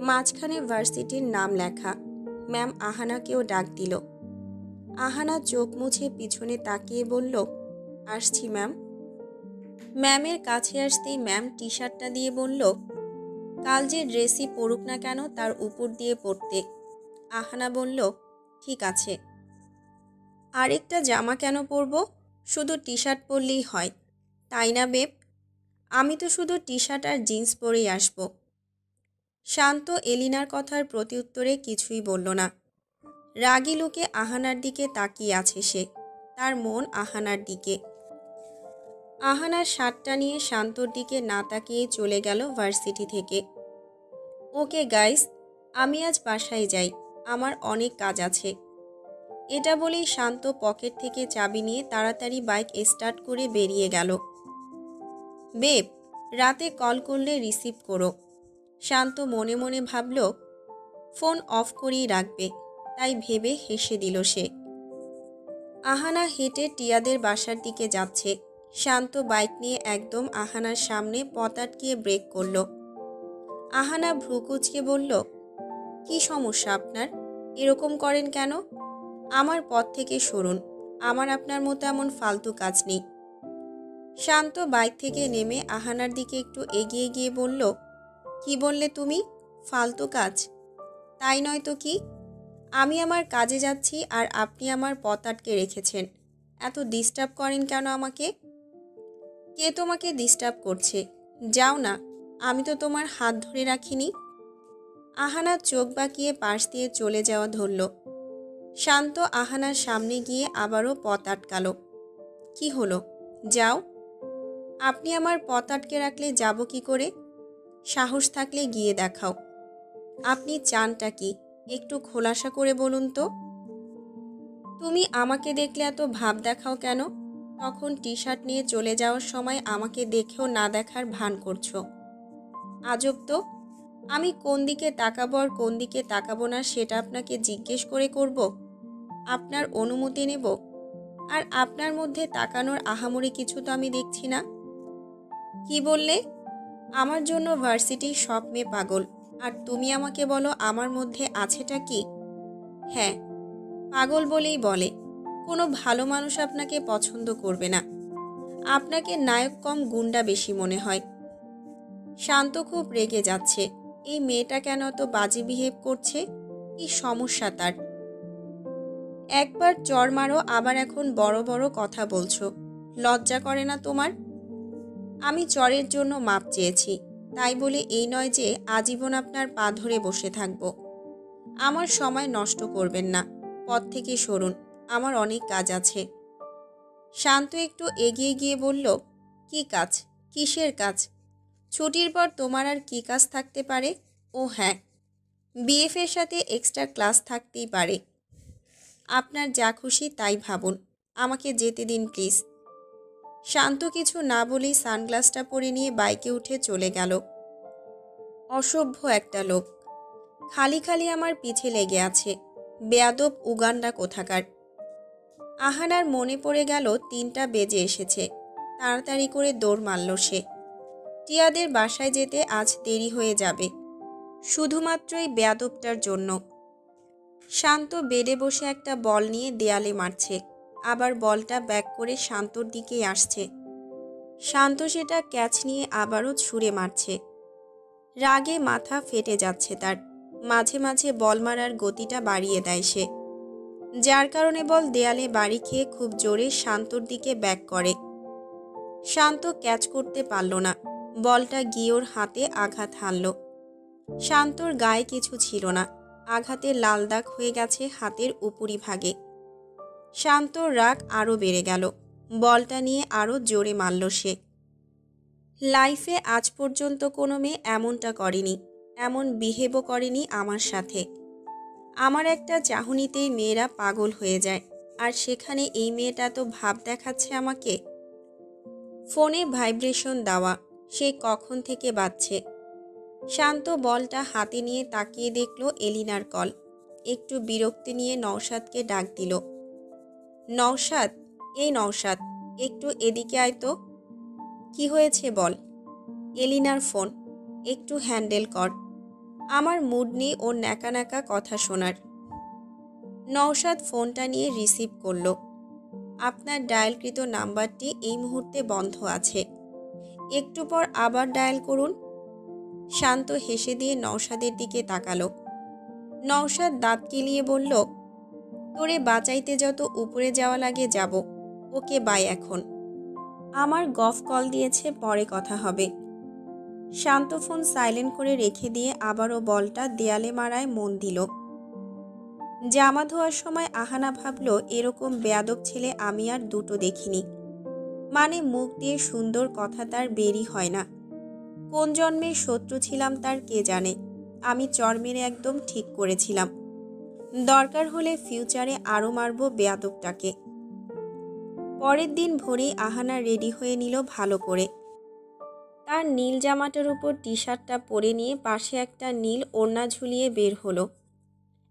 মাঝখানে ভার্সিটির নাম লেখা। ম্যাম আহানাকেও ডাক দিল। আহানা চোখ মুছে পিছনে তাকিয়ে বলল, আসছি ম্যাম। ম্যামের কাছে আসতেই ম্যাম টি শার্টটা দিয়ে বলল, কাল যে ড্রেসই পরুক না কেন তার উপর দিয়ে পরতে। আহানা বলল, ঠিক আছে। আরেকটা জামা কেন পরব? শুধু টি শার্ট পরলেই হয়, তাই না বেব? আমি তো শুধু টি শার্ট আর জিন্স পরেই আসব। শান্ত এলিনার কথার প্রত্যুত্তরে কিছুই বলল না। রাগী লোকে আহানার দিকে তাকিয়ে আছে সে। তার মন আহানার দিকে। আহানার শার্টটা নিয়ে শান্তর দিকে না তাকিয়ে চলে গেল ভার্সিটি থেকে। ওকে গাইস, আমি আজ বাসায় যাই, আমার অনেক কাজ আছে। এটা বলেই শান্ত পকেট থেকে চাবি নিয়ে তাড়াতাড়ি বাইক স্টার্ট করে বেরিয়ে গেল। বেব, রাতে কল করলে রিসিভ করো। শান্ত মনে মনে ভাবল, ফোন অফ করেই রাখবে, তাই ভেবে হেসে দিল সে। আহানা হেঁটে টিয়াদের বাসার দিকে যাচ্ছে। শান্ত বাইক নিয়ে একদম আহানার সামনে পথ আটকিয়ে ব্রেক করল। আহানা ভ্রু কুঁচকে বলল, কি সমস্যা আপনার? এরকম করেন কেন? আমার পথ থেকে সরুন, আমার আপনার মতো এমন ফালতু কাজ নেই। শান্ত বাইক থেকে নেমে আহানার দিকে একটু এগিয়ে গিয়ে বলল, কি বললে তুমি? ফালতু কাজ? তাই নয় তো কি? আমি আমার কাজে যাচ্ছি আর আপনি আমার পথ আটকে রেখেছেন। এত ডিস্টার্ব করেন কেন আমাকে? কে তোমাকে ডিস্টার্ব করছে? যাও না, আমি তো তোমার হাত ধরে রাখিনি। আহানা চোখ বাঁকিয়ে পাশ দিয়ে চলে যাওয়া ধরল। শান্ত আহানার সামনে গিয়ে আবারও পথ আটকালো। কি হলো? যাও। আপনি আমার পথ আটকে রাখলে যাব কি করে? সাহস থাকলে গিয়ে দেখাও। আপনি চানটা কি? একটু খোলাসা করে বলুন তো। তুমি আমাকে দেখলে এত ভাব দেখাও কেন? তখন টি শার্ট নিয়ে চলে যাওয়ার সময় আমাকে দেখেও না দেখার ভান করছো। আজব তো, আমি কোন দিকে তাকাবো আর কোন দিকে তাকাবো না সেটা আপনাকে জিজ্ঞেস করে করব? আপনার অনুমতি নেব? আর আপনার মধ্যে তাকানোর আহামরি কিছু তো আমি দেখছি না। কি বললে? আমার জন্য ভার্সিটির সব মেয়ে পাগল, আর তুমি আমাকে বলো আমার মধ্যে আছেটা কি? হ্যাঁ, পাগল বলেই বলে। কোনো ভালো মানুষ আপনাকে পছন্দ করবে না। আপনাকে নায়ক কম গুন্ডা বেশি মনে হয়। শান্ত খুব রেগে যাচ্ছে। এই মেয়েটা কেন এত বাজে বিহেভ করছে? কি সমস্যা তার? একবার চর মারো, আবার এখন বড় বড় কথা বলছো। লজ্জা করে না তোমার? আমি চরের জন্য মাপ চেয়েছি, তাই বলে এই নয় যে আজীবন আপনার পা ধরে বসে থাকব। আমার সময় নষ্ট করবেন না, পথ থেকে সরুন, আমার অনেক কাজ আছে। শান্ত একটু এগিয়ে গিয়ে বলল, কি কাজ? কিসের কাজ? ছুটির পর তোমার আর কি কাজ থাকতে পারে? ও হ্যাঁ, বিএফের সাথে এক্সট্রা ক্লাস থাকতেই পারে। আপনার যা খুশি তাই ভাবুন, আমাকে যেতে দিন প্লিজ। শান্ত কিছু না বলেই সানগ্লাসটা পরে নিয়ে বাইকে উঠে চলে গেল। অসভ্য একটা লোক, খালি খালি আমার পিছে লেগে আছে। বেয়াদব উগান্ডা কোথাকার। আহানার মনে পড়ে গেল 3টা বেজে এসেছে। তাড়াতাড়ি করে দৌড় মারল সে। টিয়াদের বাসায় যেতে আজ দেরি হয়ে যাবে, শুধুমাত্র এই বেয়াদবটার জন্য। শান্ত বেডে বসে একটা বল নিয়ে দেয়ালে মারছে, আবার বলটা ব্যাক করে শান্তর দিকেই আসছে। শান্ত সেটা ক্যাচ নিয়ে আবারও ছুঁড়ে মারছে। রাগে মাথা ফেটে যাচ্ছে তার। মাঝে মাঝে বল মারার গতিটা বাড়িয়ে দেয় সে, যার কারণে বল দেয়ালে বাড়ি খেয়ে খুব জোরে শান্তর দিকে ব্যাক করে। শান্ত ক্যাচ করতে পারল না। বলটা গিয়ে ওর হাতে আঘাত হানল। শান্তর গায়ে কিছু ছিল না, আঘাতের লাল দাগ হয়ে গেছে হাতের উপরিভাগে। শান্তর রাগ আরও বেড়ে গেল। বলটা নিয়ে আরও জোরে মারল সে। লাইফে আজ পর্যন্ত কোনো মেয়ে এমনটা করেনি, এমন বিহেভও করেনি আমার সাথে। আমার একটা চাহনিতেই মেয়েরা পাগল হয়ে যায়, আর সেখানে এই মেয়েটা তো ভাব দেখাচ্ছে আমাকে। ফোনে ভাইব্রেশন দেওয়া, সে কখন থেকে বাজছে। শান্ত বলটা হাতে নিয়ে তাকিয়ে দেখল এলিনার কল। একটু বিরক্তি নিয়ে নওশাদকে ডাক দিল। নওশাদ, এই নওশাদ, একটু এদিকে আয় তো। কি হয়েছে বল। এলিনার ফোন, একটু হ্যান্ডেল কর। আমার মুড নেই ওর ন্যাকা ন্যাকা কথা শোনার। নওশাদ ফোনটা নিয়ে রিসিভ করল। আপনার ডায়ালকৃত নাম্বারটি এই মুহূর্তে বন্ধ আছে, একটু পর আবার ডায়াল করুন। শান্ত হেসে দিয়ে নওশাদের দিকে তাকালো। নওশাদ দাঁত কেলিয়ে বলল, তোরে বাঁচাইতে যত উপরে যাওয়া লাগে যাব। ওকে বাই এখন। আমার গফ কল দিয়েছে, পরে কথা হবে। শান্ত ফোন সাইলেন্ট করে রেখে দিয়ে আবারও বলটা দেয়ালে মারায় মন দিল। জামা ধোয়ার সময় আহানা ভাবল, এরকম বেয়াদব ছেলে আমি আর দুটো দেখিনি। মানে মুখ দিয়ে সুন্দর কথা তার বেরই হয় না। কোন জন্মের শত্রু ছিলাম তার কে জানে। আমি চর মেরে একদম ঠিক করেছিলাম, দরকার হলে ফিউচারে আরও মারব বেয়াদবটাকে। পরের দিন ভোরেই আহানা রেডি হয়ে নিল ভালো করে। তার নীল জামাটার উপর টি শার্টটা পরে নিয়ে পাশে একটা নীল ওড়না ঝুলিয়ে বের হলো।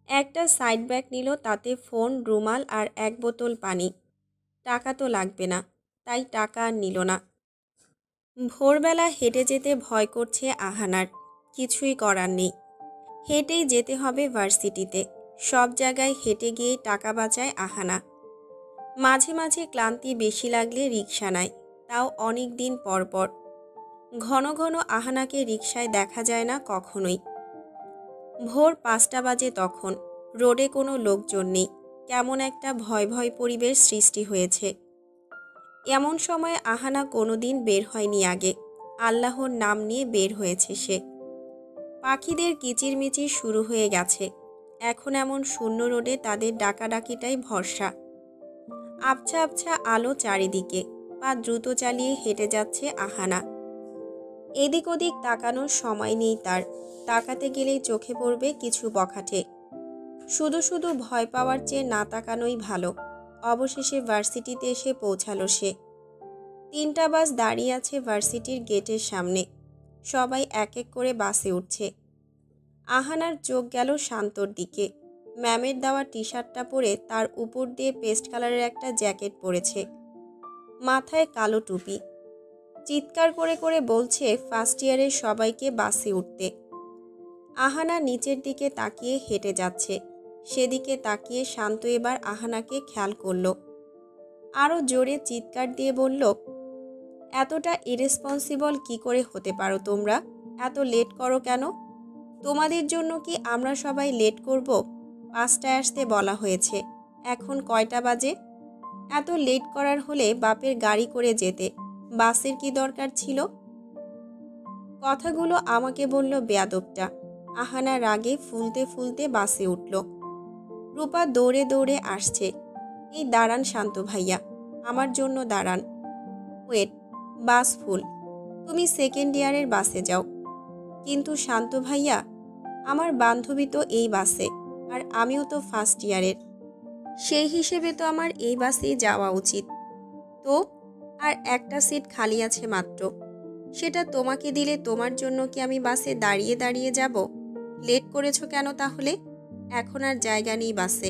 একটা সাইড ব্যাগ নিল, তাতে ফোন, রুমাল আর এক বোতল পানি। টাকা তো লাগবে না, তাই টাকা আর নিল না। ভোরবেলা হেঁটে যেতে ভয় করছে আহানার, কিছুই করার নেই। হেঁটেই যেতে হবে ভার্সিটিতে। সব জায়গায় হেঁটে গিয়ে টাকা বাঁচায় আহানা। মাঝে মাঝে ক্লান্তি বেশি লাগলে রিকশা নেয়, তাও অনেক দিন পর পর। ঘন ঘন আহানাকে রিকশায় দেখা যায় না কখনোই। ভোর 5টা বাজে তখন। রোডে কোনো লোকজন নেই, কেমন একটা ভয় ভয় পরিবেশ সৃষ্টি হয়েছে। এমন সময় আহানা কোনোদিন বের হয়নি আগে। আল্লাহর নাম নিয়ে বের হয়েছে সে। পাখিদের কিচিরমিচির শুরু হয়ে গেছে। এখন এমন শূন্য রোডে তাদের ডাকাডাকিটাই ভরসা। আবছা আবছা আলো চারিদিকে। পা দ্রুত চালিয়ে হেঁটে যাচ্ছে আহানা। এদিক ওদিক তাকানোর সময় নেই তার। তাকাতে গেলেই চোখে পড়বে কিছু বখাটে। শুধু শুধু ভয় পাওয়ার চেয়ে না তাকানোই ভালো। অবশেষে ভার্সিটিতে এসে পৌঁছালো সে। 3টা বাস দাঁড়িয়ে আছে ভার্সিটির গেটের সামনে। সবাই এক এক করে বাসে উঠছে। আহানার চোখ গেল শান্তর দিকে। ম্যামের দেওয়া টি শার্টটা পরে তার উপর দিয়ে পেস্ট কালারের একটা জ্যাকেট পরেছে, মাথায় কালো টুপি। চিৎকার করে করে বলছে ফার্স্ট ইয়ারের সবাইকে বাসে উঠতে। আহানা নিচের দিকে তাকিয়ে হেঁটে যাচ্ছে। সেদিকে তাকিয়ে শান্ত এবার আহানাকে খেয়াল করল। আরও জোরে চিৎকার দিয়ে বলল, এতটা ইরেসপন্সিবল কি করে হতে পারো তোমরা? এত লেট করো কেন? তোমাদের জন্য কি আমরা সবাই লেট করব? 5টায় আসতে বলা হয়েছে, এখন কয়টা বাজে? এত লেট করার হলে বাপের গাড়ি করে যেতে, বাসের কি দরকার ছিল? কথাগুলো আমাকে বলল বেয়াদবটা। আহানা রাগে ফুলতে ফুলতে বাসে উঠল। রূপা দৌড়ে দৌড়ে আসছে। এই দাঁড়ান শান্ত ভাইয়া, আমার জন্য দাঁড়ান। ওয়েট, বাস ফুল, তুমি সেকেন্ড ইয়ারের বাসে যাও। কিন্তু শান্ত ভাইয়া, আমার বান্ধবী তো এই বাসে, আর আমিও তো ফার্স্ট ইয়ারের। সেই হিসেবে তো আমার এই বাসেই যাওয়া উচিত। তো আর একটা সিট খালি আছে মাত্র, সেটা তোমাকে দিলে তোমার জন্য কি আমি বাসে দাঁড়িয়ে দাঁড়িয়ে যাব? লেট করেছো কেন তাহলে? এখন আর জায়গা নেই বাসে।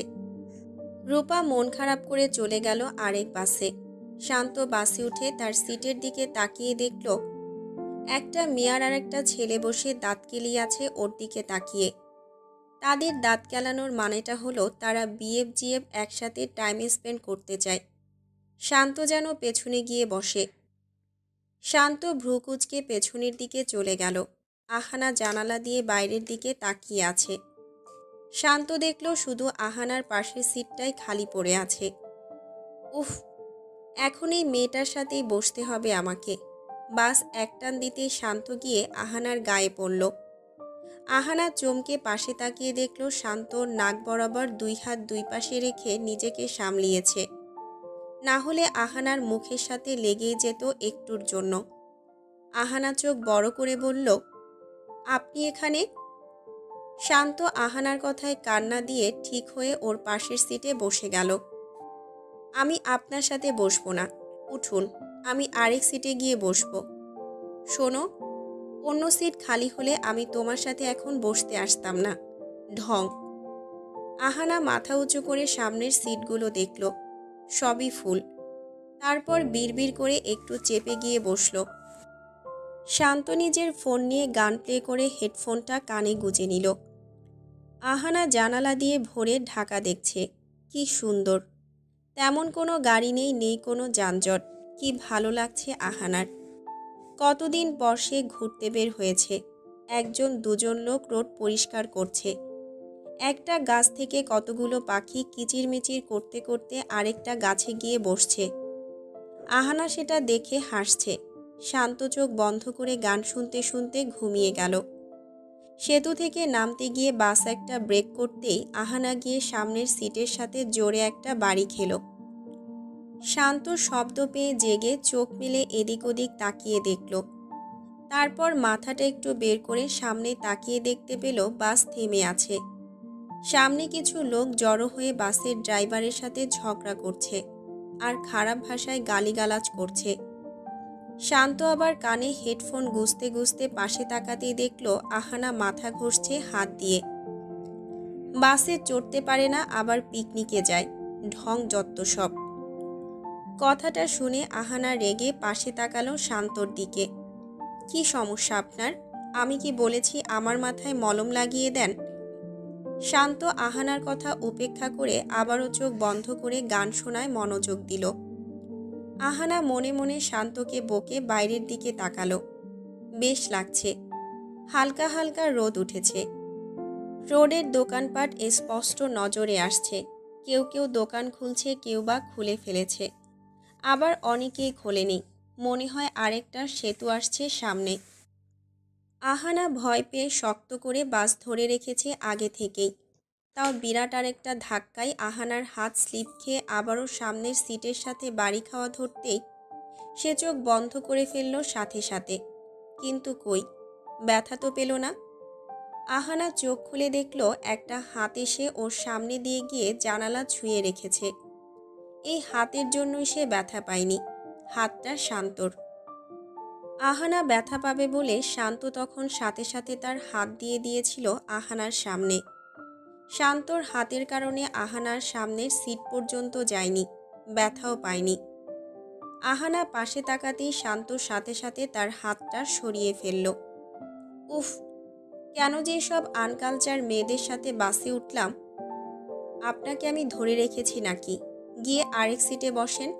রূপা মন খারাপ করে চলে গেল আরেক বাসে। শান্ত বাসে উঠে তার সিটের দিকে তাকিয়ে দেখল একটা মেয়ে আর একটা ছেলে বসে দাঁত কেলিয়ে আছে ওর দিকে তাকিয়ে। তাদের দাঁত কেলানোর মানেটা হলো তারা বিএফ জিএফ একসাথে টাইম স্পেন্ড করতে চায়। শান্ত যেন পেছনে গিয়ে বসে। শান্ত ভ্রুকুচকে পেছনের দিকে চলে গেল। আহানা জানালা দিয়ে বাইরের দিকে তাকিয়ে আছে। শান্ত দেখল শুধু আহানার পাশের সিটটাই খালি পড়ে আছে। উফ, এখন এই মেয়েটার সাথেই বসতে হবে আমাকে। বাস একটান দিতেই শান্ত গিয়ে আহানার গায়ে পড়ল। আহানা চমকে পাশে তাকিয়ে দেখল শান্ত নাক বরাবর 2 হাত 2 পাশে রেখে নিজেকে সামলিয়েছে। না হলে আহানার মুখের সাথে লেগেই যেত একটুর জন্য। আহানা চোখ বড় করে বলল, আপনি এখানে? শান্ত আহানার কথায় কান্না দিয়ে ঠিক হয়ে ওর পাশের সিটে বসে গেল। আমি আপনার সাথে বসবো না, উঠুন, আমি আরেক সিটে গিয়ে বসবো। শোনো, অন্য সিট খালি হলে আমি তোমার সাথে এখন বসতে আসতাম না। ঢং। আহানা মাথা উঁচু করে সামনের সিটগুলো দেখল, সবই ফুল। তারপর বিড়বিড় করে একটু চেপে গিয়ে বসল। শান্ত নিজের ফোন নিয়ে গান প্লে করে হেডফোনটা কানে গুঁজে নিল। আহানা জানালা দিয়ে ভোরের ঢাকা দেখছে। কি সুন্দর। তেমন কোনো গাড়ি নেই, নেই কোনো যানজট। কি ভালো লাগছে আহানার। কতদিন পর সে ঘুরতে বের হয়েছে। একজন দুজন লোক রোড পরিষ্কার করছে। একটা গাছ থেকে কতগুলো পাখি কিচিরমিচির করতে করতে আরেকটা গাছে গিয়ে বসছে। আহানা সেটা দেখে হাসছে। শান্ত চোখ বন্ধ করে গান শুনতে শুনতে ঘুমিয়ে গেল। সেতু থেকে নামতে গিয়ে বাস একটা ব্রেক করতেই আহানা গিয়ে সামনের সিটের সাথে জোরে একটা বাড়ি খেল। শান্ত শব্দ পেয়ে জেগে চোখ মেলে এদিক ওদিক তাকিয়ে দেখল। তারপর মাথাটা একটু বের করে সামনে তাকিয়ে দেখতে পেল বাস থেমে আছে। সামনে কিছু লোক জড়ো হয়ে বাসের ড্রাইভারের সাথে ঝগড়া করছে আর খারাপ ভাষায় গালিগালাজ করছে। শান্ত আবার কানে হেডফোন গুজতে গুজতে পাশে তাকাতেই দেখল আহানা মাথা ঘষছে হাত দিয়ে। বাসে চড়তে পারে না, আবার পিকনিকে যায়। ঢং যত্ত সব। কথাটা শুনে আহানা রেগে পাশে তাকালো শান্তর দিকে। কি সমস্যা আপনার? আমি কি বলেছি আমার মাথায় মলম লাগিয়ে দেন? শান্ত আহানার কথা উপেক্ষা করে আবারও চোখ বন্ধ করে গান শোনায় মনোযোগ দিল। আহানা মনে মনে শান্তকে বকে বাইরের দিকে তাকালো। বেশ লাগছে। হালকা হালকা রোদ উঠেছে। রোডের দোকানপাট স্পষ্ট নজরে আসছে। কেউ কেউ দোকান খুলছে, কেউ বা খুলে ফেলেছে। আবার অনেকেই খোলেনি। মনে হয় আরেকটা সেতু আসছে সামনে। আহানা ভয় পেয়ে শক্ত করে বাস ধরে রেখেছে আগে থেকেই। তাও বিরাট আরেকটা ধাক্কায় আহানার হাত স্লিপ খেয়ে আবারও সামনের সিটের সাথে বাড়ি খাওয়া ধরতেই সে চোখ বন্ধ করে ফেলল সাথে সাথে। কিন্তু কই, ব্যথা তো পেল না। আহানা চোখ খুলে দেখল একটা হাত এসে ওর সামনে দিয়ে গিয়ে জানালা ছুঁয়ে রেখেছে। এই হাতের জন্যই সে ব্যথা পায়নি। হাতটা শান্তর। আহানা ব্যথা পাবে বলে শান্ত তখন সাথে সাথে তার হাত দিয়ে দিয়েছিল আহানার সামনে। শান্তর হাতের কারণে আহানার সামনের সিট পর্যন্ত যায়নি, ব্যথাও পায়নি। আহানা পাশে তাকাতেই শান্তর সাথে সাথে তার হাতটা সরিয়ে ফেলল। উফ, কেন যে সব আনকালচার মেয়েদের সাথে বাসে উঠলাম। আপনাকে আমি ধরে রেখেছি নাকি? গিয়ে আরেক সিটে বসেন।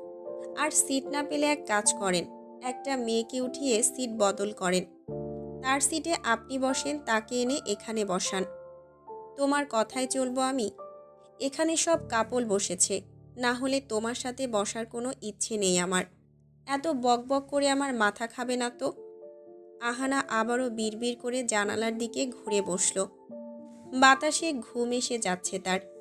আর সিট না পেলে এক কাজ করেন, একটা মেয়েকে উঠিয়ে সিট বদল করেন। তার সিটে আপনি বসেন, তাকে এনে এখানে বসান। তোমার কথায় চলবো আমি? এখানে সব কাপল বসেছে, না হলে তোমার সাথে বসার কোনো ইচ্ছে নেই আমার। এত বকবক করে আমার মাথা খাবে না তো। আহানা আবারও বিড়বিড় করে জানালার দিকে ঘুরে বসল। বাতাসে ঘুম এসে যাচ্ছে তার।